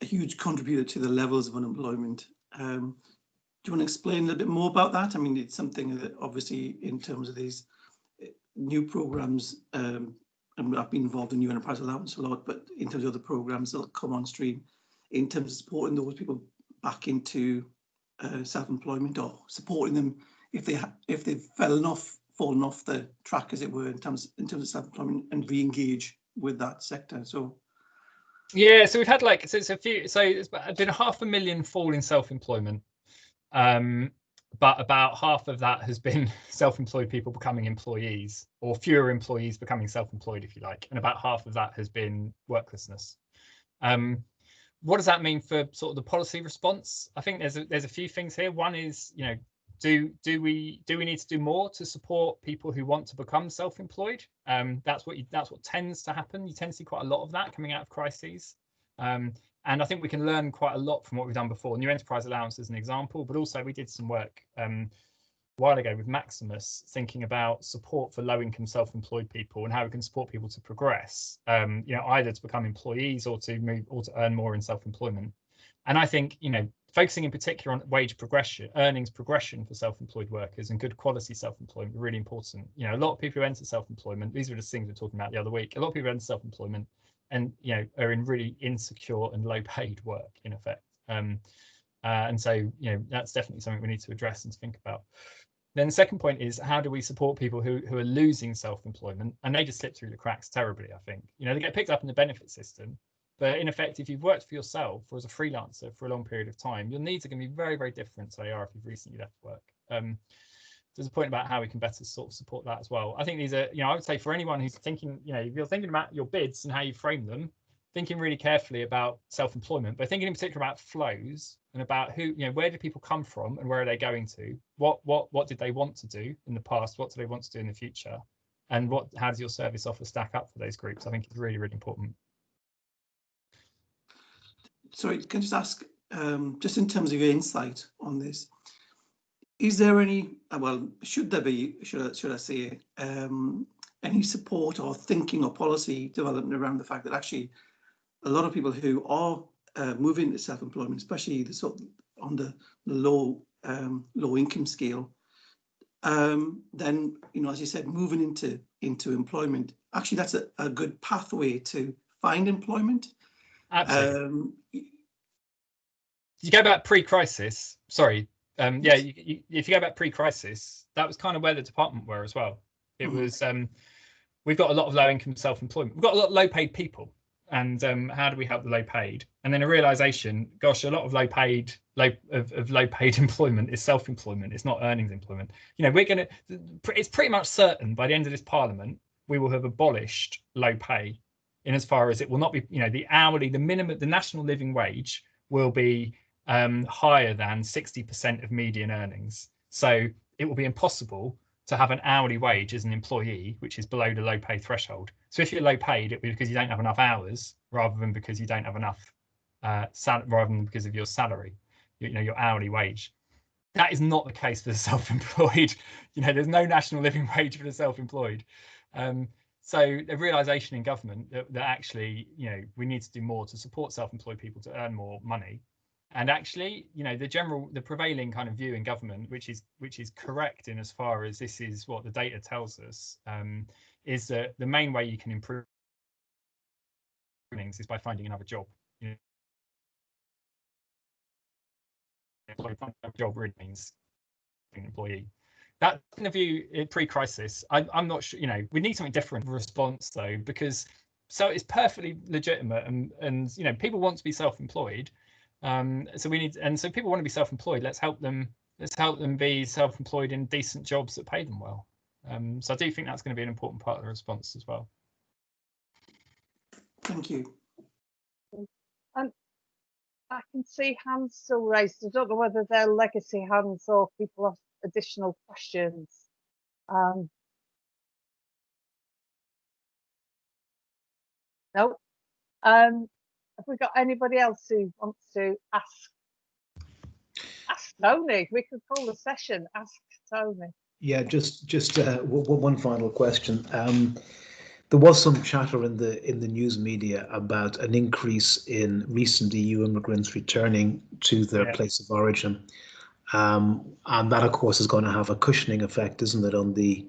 a huge contributor to the levels of unemployment. Do you want to explain a little bit more about that? I mean, it's something that obviously in terms of these new programs, and I've been involved in New Enterprise Allowance a lot, but in terms of the programs that'll come on stream, in terms of supporting those people back into self-employment, or supporting them if they've fallen off the track, as it were, in terms of self-employment, and re-engage with that sector. So yeah, so we've had like, so it's a few, so it's been 500,000 fall in self-employment, but about half of that has been self-employed people becoming employees, or fewer employees becoming self-employed, if you like, and about half of that has been worklessness. What does that mean for sort of the policy response? I think there's a few things here. One is, you know, do we need to do more to support people who want to become self-employed? That's what tends to happen. You tend to see quite a lot of that coming out of crises, and I think we can learn quite a lot from what we've done before. New Enterprise Allowance is an example, but also we did some work a while ago with Maximus, thinking about support for low-income self-employed people and how we can support people to progress, you know, either to become employees or to move or to earn more in self-employment. And I think, you know, focusing in particular on wage progression, earnings progression for self-employed workers and good quality self-employment are really important. You know, a lot of people who enter self-employment, these are the things we were talking about the other week, a lot of people enter self-employment and, you know, are in really insecure and low paid work in effect. And so, you know, that's definitely something we need to address and to think about. Then the second point is, how do we support people who are losing self-employment, and they just slip through the cracks terribly, I think. You know, they get picked up in the benefit system, but in effect, if you've worked for yourself or as a freelancer for a long period of time, your needs are going to be very, very different to they are if you've recently left work. There's a point about how we can better sort of support that as well. I think these are, you know, I would say for anyone who's thinking, you know, if you're thinking about your bids and how you frame them, thinking really carefully about self-employment, but thinking in particular about flows and about who, you know, where do people come from and where are they going to? What did they want to do in the past? What do they want to do in the future? And how does your service offer stack up for those groups? I think it's really, really important. sorry, can I just ask, just in terms of your insight on this, is there any, well, should there be, should I say, any support or thinking or policy development around the fact that actually a lot of people who are moving to self-employment, especially the sort of on the low income scale, then, you know, as you said, moving into employment, actually that's a good pathway to find employment. Absolutely. You go back pre-crisis, sorry, yeah, if you go back pre-crisis, that was kind of where the department were as well. It was, we've got a lot of low-income self-employment. We've got a lot of low-paid people, and how do we help the low-paid? And then a realization, gosh, a lot of low-paid employment is self-employment. It's not earnings employment. You know, it's pretty much certain by the end of this parliament we will have abolished low pay, in as far as it will not be, you know, the minimum, the national living wage will be higher than 60% of median earnings. So it will be impossible to have an hourly wage as an employee which is below the low pay threshold. So if you're low paid, it'll be because you don't have enough hours rather than because you don't have enough rather than because of your salary, you know, your hourly wage. That is not the case for the self-employed. There's no national living wage for the self-employed. So the realization in government that actually, we need to do more to support self-employed people to earn more money. And actually, the prevailing kind of view in government, which is correct in as far as this is what the data tells us, is that the main way you can improve earnings is by finding another job. Job really means an employee. That kind of view pre-crisis, I'm not sure. We need something different response though, because so it's perfectly legitimate, and people want to be self-employed. So people want to be self-employed. Let's help them be self-employed in decent jobs that pay them well. So I do think that's going to be an important part of the response as well. Thank you. I can see hands still raised. I don't know whether they're legacy hands or people have additional questions. No. Have we got anybody else who wants to ask Tony? We could call the session Ask Tony. Yeah, just one final question. There was some chatter in the news media about an increase in recent EU immigrants returning to their place of origin, and that, of course, is going to have a cushioning effect, isn't it, on the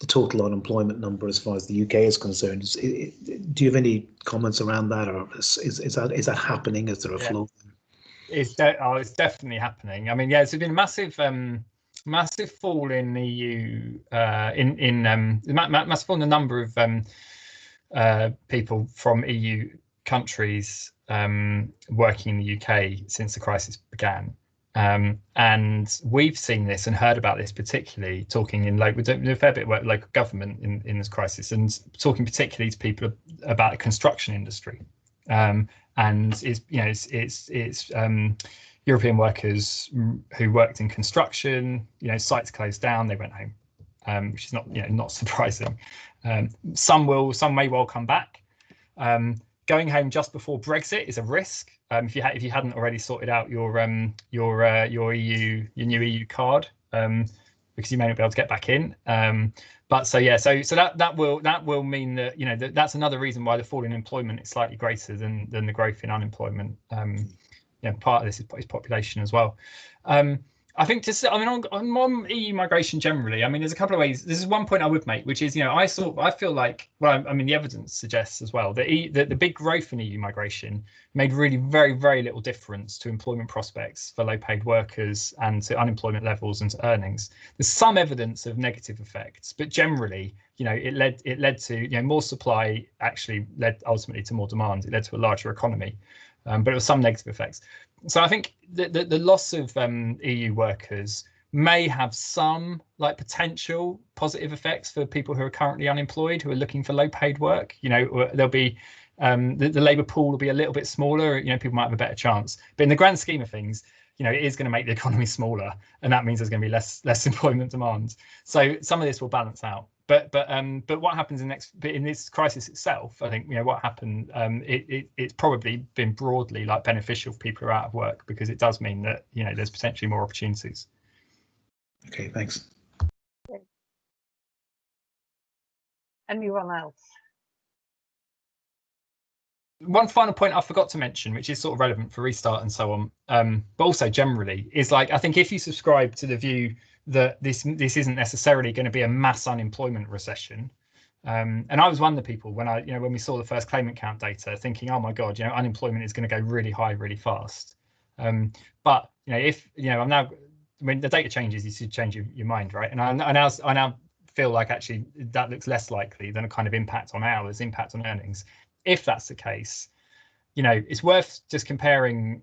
total unemployment number as far as the UK is concerned? Do you have any comments around that, or is that happening? Is there a flow? It's definitely happening. I mean, there's been a massive fall in EU massive fall in the number of people from EU countries working in the UK since the crisis began, and we've seen this and heard about this, particularly talking in we're doing a fair bit of work with local government in this crisis, and talking particularly to people about the construction industry, and it's European workers who worked in construction, sites closed down, they went home, which is not surprising. Some may well come back. Going home just before Brexit is a risk. If you hadn't already sorted out your new EU card, because you may not be able to get back in. But so that will mean that that's another reason why the fall in employment is slightly greater than the growth in unemployment. Part of this is population as well. I think on EU migration generally, there's a couple of ways. This is one point I would make, which is, I feel like, the evidence suggests as well that the big growth in EU migration made really very, very little difference to employment prospects for low-paid workers and to unemployment levels and to earnings. There's some evidence of negative effects, but generally, it led to more supply actually led ultimately to more demand. It led to a larger economy. But it was some negative effects. So I think the loss of EU workers may have some potential positive effects for people who are currently unemployed, who are looking for low-paid work. There'll be the labour pool will be a little bit smaller. People might have a better chance. But in the grand scheme of things, it is going to make the economy smaller, and that means there's going to be less employment demand. So some of this will balance out. But what happens in this crisis itself, I think what happened. It's probably been broadly beneficial for people who are out of work, because it does mean that there's potentially more opportunities. Okay, thanks. Anyone else? One final point I forgot to mention, which is sort of relevant for Restart and so on, but also generally, is I think if you subscribe to the view that this isn't necessarily going to be a mass unemployment recession, and I was one of the people when we saw the first claimant count data, thinking, oh my God, unemployment is going to go really high really fast. But if I'm now, when the data changes, you should change your mind, right? And I now feel like actually that looks less likely than a kind of impact on hours, impact on earnings. If that's the case, it's worth just comparing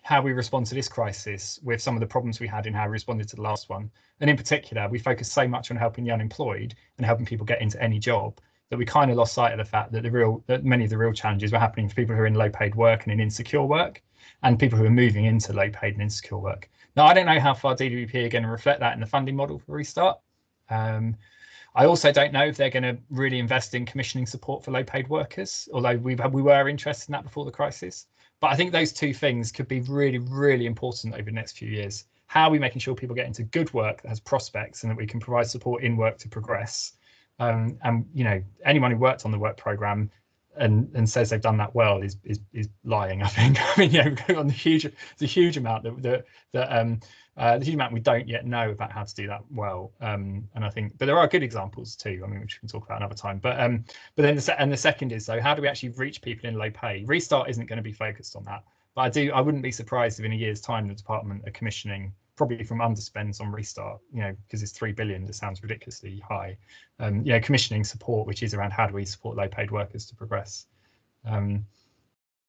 how we respond to this crisis with some of the problems we had in how we responded to the last one. And in particular, we focused so much on helping the unemployed and helping people get into any job that we kind of lost sight of the fact that many of the real challenges were happening for people who are in low-paid work and in insecure work, and people who are moving into low-paid and insecure work. Now, I don't know how far DWP are going to reflect that in the funding model for Restart. I also don't know if they're going to really invest in commissioning support for low-paid workers, although we were interested in that before the crisis. But I think those two things could be really, really important over the next few years. how are we making sure people get into good work that has prospects and that we can provide support in work to progress. And you know, anyone who worked on the work programme and says they've done that well is lying, I think. I mean, you know, on the huge amount the huge amount we don't yet know about how to do that well. And I think, but there are good examples too. I mean, which we can talk about another time. But then the second is, though, how do we actually reach people in low pay? Restart isn't going to be focused on that, but I wouldn't be surprised if in a year's time the department are commissioning, probably from underspends on Restart, you know, because it's 3 billion, it sounds ridiculously high. You know, commissioning support, which is around how do we support low paid workers to progress. Yeah,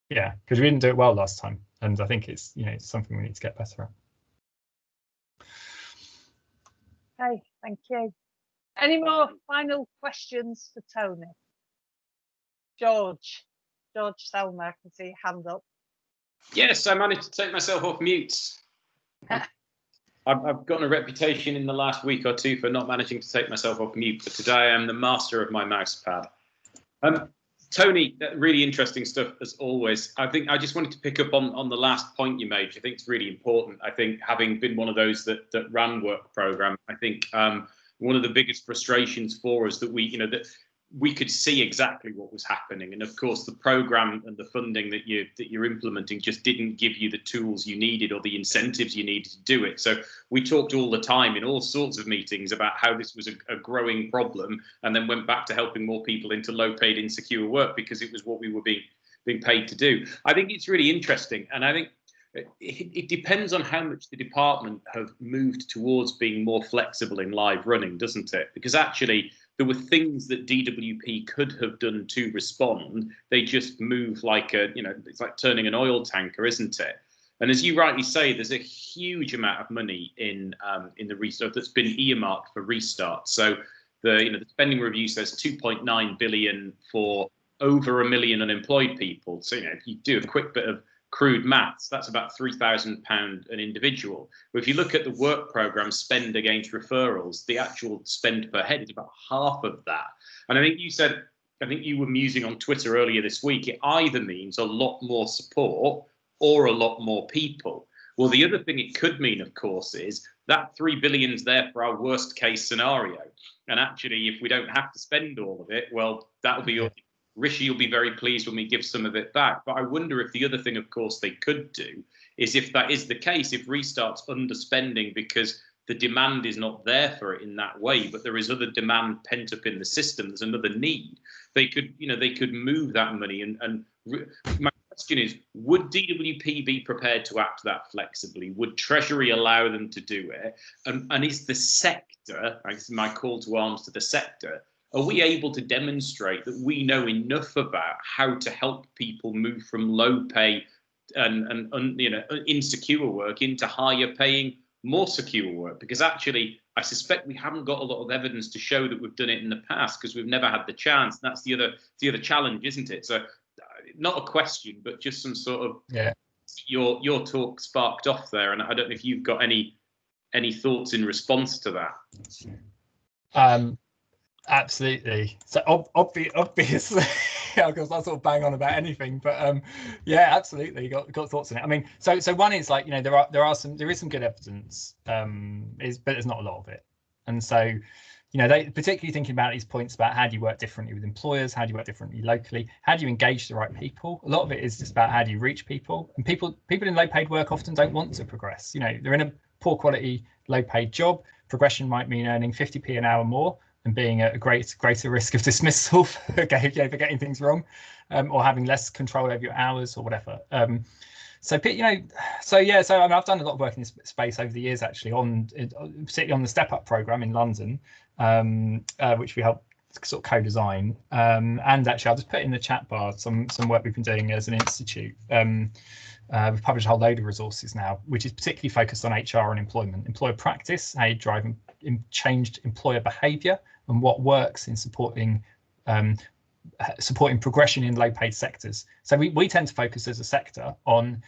because we didn't do it well last time, and I think it's, you know, it's something we need to get better at. Okay, thank you. Any more final questions for Tony? George Selmer, I can see your hand up. Yes, I managed to take myself off mute. I've gotten a reputation in the last week or two for not managing to take myself off mute, but today I am the master of my mouse pad. Tony, really interesting stuff as always. I think I just wanted to pick up on the last point you made, which I think is really important. I think having been one of those that ran work program, I think one of the biggest frustrations for us that we could see exactly what was happening, and of course the program and the funding that you're implementing just didn't give you the tools you needed or the incentives you needed to do it. So we talked all the time in all sorts of meetings about how this was a growing problem, and then went back to helping more people into low-paid, insecure work because it was what we were being paid to do. I think it's really interesting, and I think it depends on how much the department have moved towards being more flexible in live running, doesn't it? Because actually there were things that DWP could have done to respond. They just move like it's like turning an oil tanker, isn't it? And as you rightly say, there's a huge amount of money in the restart that's been earmarked for Restart. So the spending review says 2.9 billion for over 1 million unemployed people. So if you do a quick bit of crude maths, that's about £3,000 an individual. But if you look at the work programme spend against referrals, the actual spend per head is about half of that. And I think you were musing on Twitter earlier this week, it either means a lot more support or a lot more people. Well, the other thing it could mean, of course, is that 3 billion is there for our worst case scenario. And actually, if we don't have to spend all of it, well, that'll be your Rishi will be very pleased when we give some of it back. But I wonder if the other thing, of course, they could do is, if that is the case, if Restart's underspending because the demand is not there for it in that way, but there is other demand pent up in the system, there's another need, they could move that money. And my question is, would DWP be prepared to act that flexibly? Would Treasury allow them to do it? And is the sector, this is my call to arms to the sector, are we able to demonstrate that we know enough about how to help people move from low pay and insecure work into higher paying, more secure work? Because actually, I suspect we haven't got a lot of evidence to show that we've done it in the past because we've never had the chance. And that's the other challenge, isn't it? So, not a question, but just some sort of your talk sparked off there, and I don't know if you've got any thoughts in response to that. Absolutely. So obviously, because I sort of bang on about anything, but yeah, absolutely, got thoughts on it. I mean, so one is like, there is some good evidence, but there's not a lot of it, and so they particularly thinking about these points about how do you work differently with employers, how do you work differently locally, how do you engage the right people. A lot of it is just about how do you reach people, and people in low paid work often don't want to progress. They're in a poor quality, low paid job. Progression might mean earning 50p an hour more and being at a greater risk of dismissal for getting things wrong, or having less control over your hours or whatever. So I mean, I've done a lot of work in this space over the years, actually, particularly on the Step Up programme in London, which we helped sort of co-design. And actually, I'll just put in the chat bar some work we've been doing as an institute. We've published a whole load of resources now, which is particularly focused on HR and employment, employer practice, how you drive changed employer behaviour, and what works in supporting progression in low-paid sectors. So we tend to focus as a sector on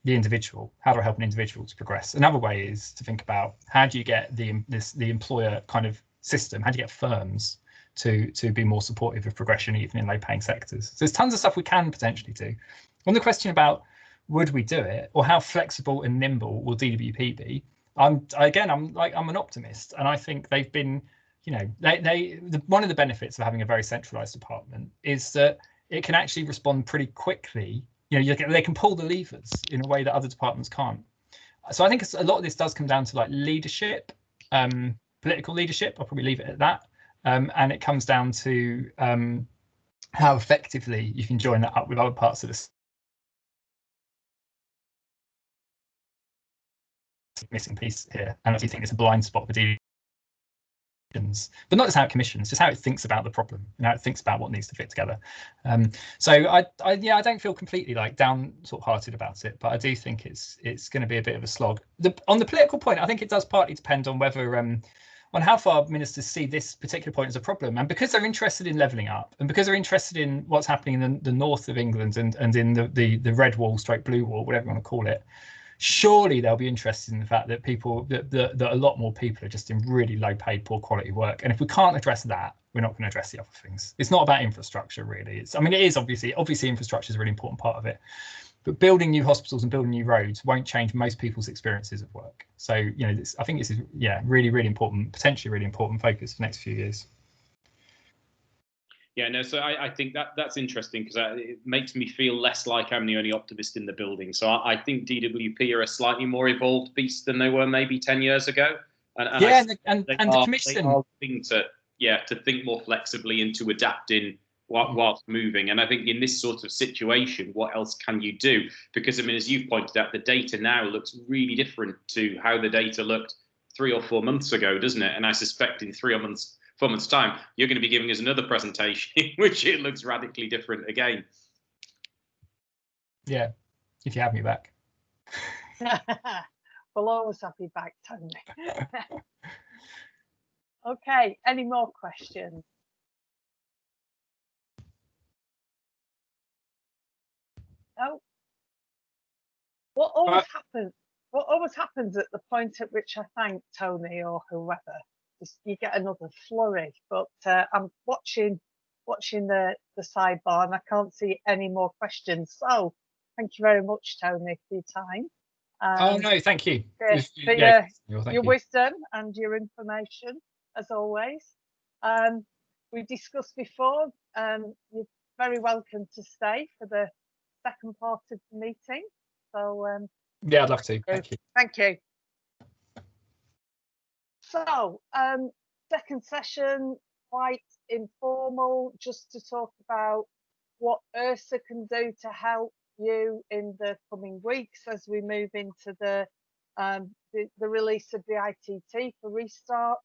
the individual. How do I help an individual to progress? Another way is to think about how do you get the employer kind of system, how do you get firms to be more supportive of progression even in low-paying sectors. So there's tons of stuff we can potentially do. On the question about would we do it, or how flexible and nimble will DWP be, I'm an optimist, and I think they've been, you know, one of the benefits of having a very centralized department is that it can actually respond pretty quickly. You know, they can pull the levers in a way that other departments can't. So I think a lot of this does come down to like leadership, political leadership. I'll probably leave it at that. And it comes down to how effectively you can join that up with other parts of the missing piece here. And I do think it's a blind spot for dealing, but not just how it commissions, just how it thinks about the problem and how it thinks about what needs to fit together. So I don't feel completely like down-hearted about it, but I do think it's going to be a bit of a slog. On the political point, I think it does partly depend on whether on how far ministers see this particular point as a problem, and because they're interested in levelling up, and because they're interested in what's happening in the north of England and in the red wall, blue wall, whatever you want to call it. Surely they'll be interested in the fact that that a lot more people are just in really low paid, poor quality work. And if we can't address that, we're not going to address the other things. It's not about infrastructure, really. It is obviously infrastructure is a really important part of it. But building new hospitals and building new roads won't change most people's experiences of work. So, you know, I think this is, really, really important, potentially really important focus for the next few years. Yeah, no, so I think that's interesting because it makes me feel less like I'm the only optimist in the building. So I think DWP are a slightly more evolved beast than they were maybe 10 years ago. And the commission, they are to think more flexibly and to adapt in whilst moving. And I think in this sort of situation, what else can you do? Because, I mean, as you've pointed out, the data now looks really different to how the data looked 3 or 4 months ago, doesn't it? And I suspect in 4 months' time, you're going to be giving us another presentation in which it looks radically different again. Yeah, if you have me back. We'll always have you back, Tony. Okay, any more questions? No. What always happens at the point at which I thank Tony or whoever, you get another flurry. But I'm watching the sidebar and I can't see any more questions. So thank you very much, Tony, for your time. Oh no, thank you. For your wisdom and your information, as always. We discussed before, you're very welcome to stay for the second part of the meeting. So yeah, I'd love to. Thank you. Thank you. So second session, quite informal, just to talk about what ERSA can do to help you in the coming weeks as we move into the release of the ITT for Restart,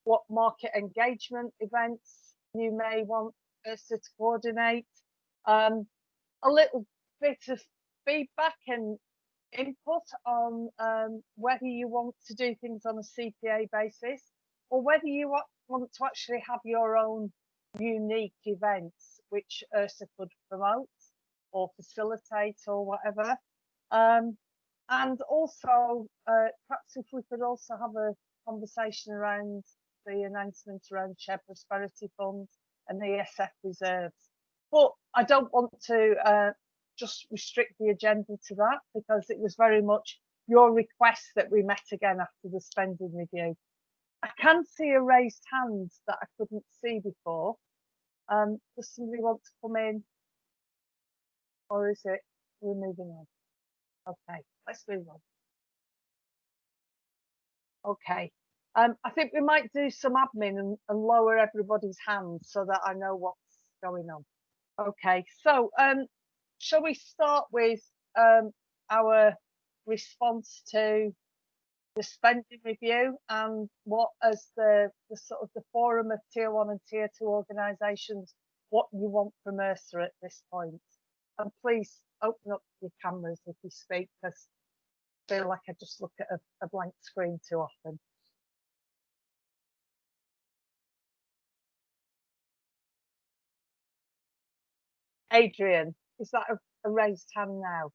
what market engagement events you may want ERSA to coordinate, a little bit of feedback and input on whether you want to do things on a CPA basis or whether you want to actually have your own unique events which ERSA could promote or facilitate or whatever. And also, perhaps if we could also have a conversation around the announcement around Shared Prosperity Fund and the ESF reserves. But I don't want to just restrict the agenda to that because it was very much your request that we met again after the spending review. I can see a raised hand that I couldn't see before. Does somebody want to come in? Or is it we're moving on? Okay, let's move on. Okay, I think we might do some admin and lower everybody's hands so that I know what's going on. Okay, so shall we start with our response to the spending review and what as the sort of the forum of tier 1 and tier 2 organisations, what you want from ERSA at this point? And please open up your cameras if you speak, because I feel like I just look at a blank screen too often. Adrian, is that a raised hand now?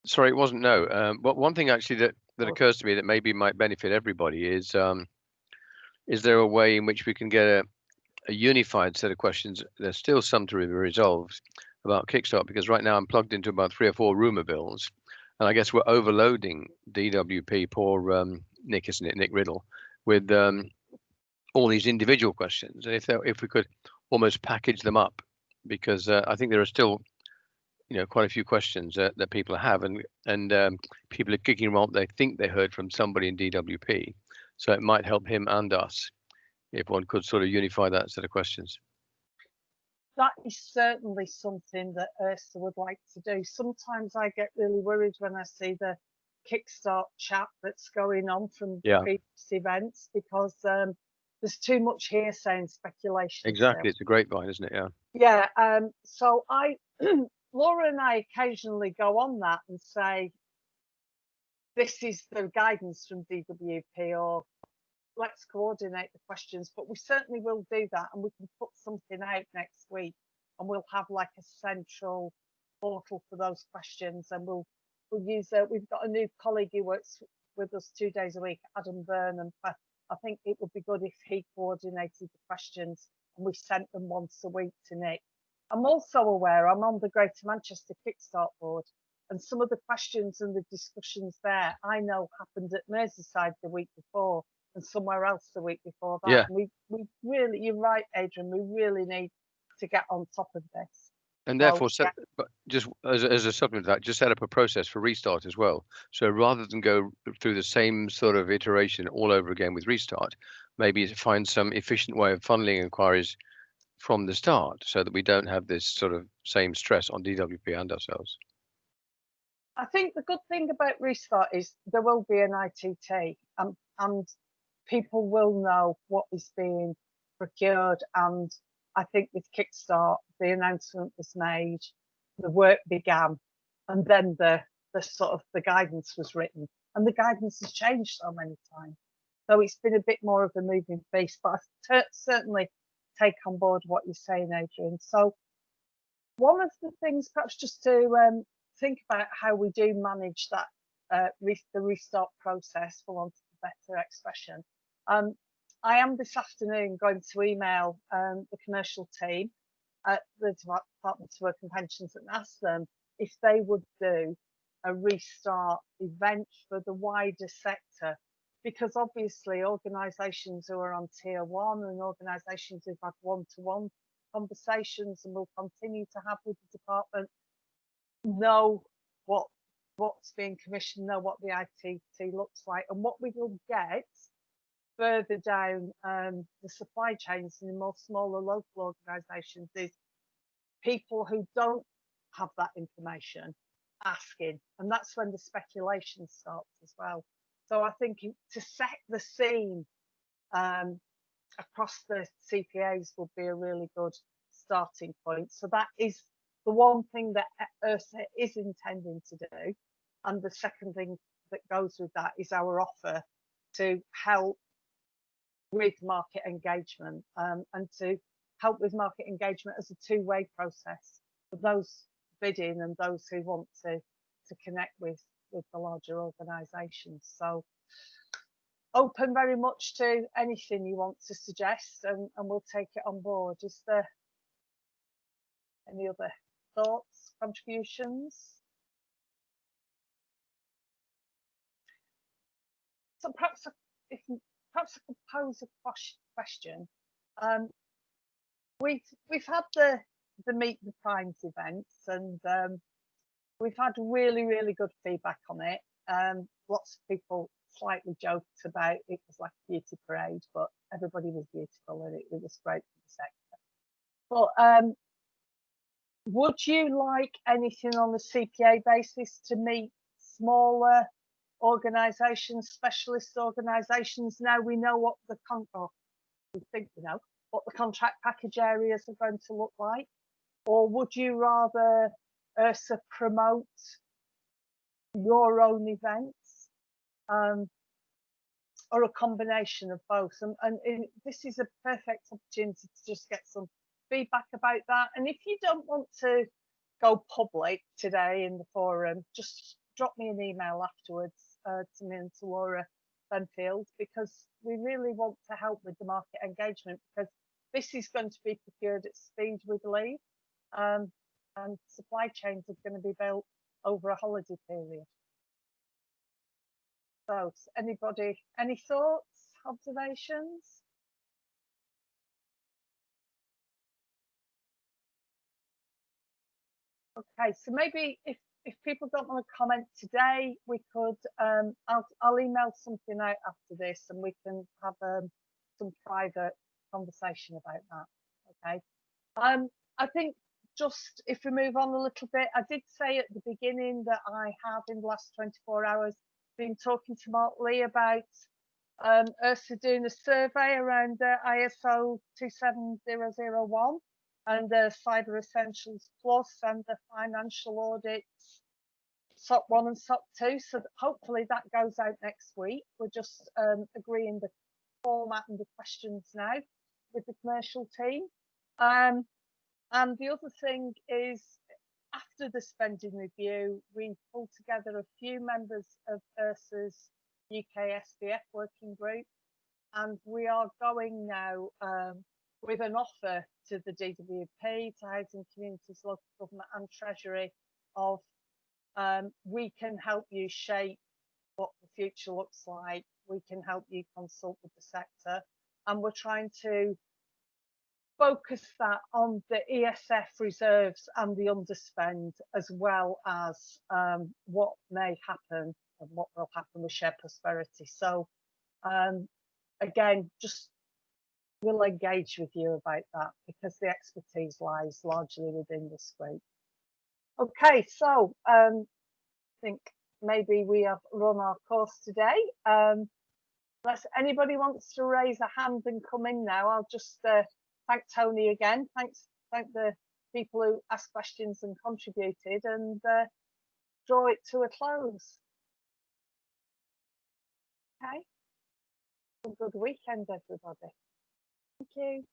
Sorry, it wasn't. No. But one thing actually that occurs to me that maybe might benefit everybody is there a way in which we can get a unified set of questions? There's still some to be resolved about Kickstart, because right now I'm plugged into about 3 or 4 rumour bills, And I guess we're overloading DWP, poor Nick, isn't it, Nick Riddle, with all these individual questions. And if we could almost package them up, because I think there are still, quite a few questions that people have, and people are kicking around what they think they heard from somebody in DWP. So it might help him and us if one could sort of unify that set of questions. That is certainly something that ERSA would like to do. Sometimes I get really worried when I see the Kickstart chat that's going on from previous events, because there's too much hearsay and speculation. Exactly, still. it's a grapevine, isn't it? Yeah. Yeah. So Laura and I occasionally go on that and say, this is the guidance from DWP, or let's coordinate the questions. But we certainly will do that, and we can put something out next week, and we'll have like a central portal for those questions, and we'll use it. We've got a new colleague who works with us 2 days a week, Adam Byrne, and I think it would be good if he coordinated the questions and we sent them once a week to Nick. I'm also aware I'm on the Greater Manchester Kickstart board, and some of the questions and the discussions there I know happened at Merseyside the week before and somewhere else the week before that. Yeah. We really, you're right, Adrian, we really need to get on top of this. And therefore, but just as a supplement to that, just set up a process for restart as well. So rather than go through the same sort of iteration all over again with restart, maybe find some efficient way of funneling inquiries from the start, so that we don't have this sort of same stress on DWP and ourselves. I think the good thing about restart is there will be an ITT, and people will know what is being procured. And I think with Kickstart, the announcement was made, the work began, and then the sort of the guidance was written, and the guidance has changed so many times. So it's been a bit more of a moving feast, but I certainly take on board what you're saying, Adrian. So one of the things, perhaps just to think about how we do manage that the restart process, for want of a better expression. I am this afternoon going to email the commercial team at the Department of Work and Pensions and ask them if they would do a restart event for the wider sector, because obviously organisations who are on tier 1 and organisations who've had one-to-one conversations and will continue to have with the department know what's being commissioned, know what the ITT looks like, and what we will get further down the supply chains in the more smaller local organisations is people who don't have that information asking, and that's when the speculation starts as well. So I think to set the scene across the CPAs would be a really good starting point. So that is the one thing that ERSA is intending to do, and the second thing that goes with that is our offer to help with market engagement, and to help with market engagement as a two-way process for those bidding and those who want to connect with the larger organisations. So open very much to anything you want to suggest, and we'll take it on board. Is there any other thoughts, contributions? So perhaps I could pose a question. We've had the Meet the Primes events, and we've had really good feedback on it. Lots of people slightly joked about it was like a beauty parade, but everybody was beautiful and it was great for the sector. But would you like anything on the CPA basis to meet smaller organisations, specialist organisations? Now we know what we think we know what the contract package areas are going to look like, or would you rather ERSA promote your own events, or a combination of both? And this is a perfect opportunity to just get some feedback about that. And if you don't want to go public today in the forum, just drop me an email afterwards to me and to Laura Benfield, because we really want to help with the market engagement, because this is going to be procured at speed with leave, and supply chains are going to be built over a holiday period. So, anybody, any thoughts, observations? Okay, so maybe if people don't want to comment today, we could I'll email something out after this, and we can have some private conversation about that. Okay. I think just if we move on a little bit, I did say at the beginning that I have in the last 24 hours been talking to Mark Lee about ERSA doing a survey around ISO 27001 and the Cyber Essentials Plus and the financial audits SOC 1 and SOC 2. So hopefully that goes out next week. We're just agreeing the format and the questions now with the commercial team. And the other thing is, after the spending review, we pulled together a few members of ERSA's UK SBF working group, and we are going now with an offer to the DWP, to Housing Communities, Local Government and Treasury of we can help you shape what the future looks like, we can help you consult with the sector, and we're trying to focus that on the ESF reserves and the underspend, as well as what may happen and what will happen with shared prosperity. So again, just we'll engage with you about that, because the expertise lies largely within this group. Okay, so I think maybe we have run our course today. Unless anybody wants to raise a hand and come in now, I'll just thank Tony again. Thank the people who asked questions and contributed, and draw it to a close. Okay. Have a good weekend, everybody. Thank you.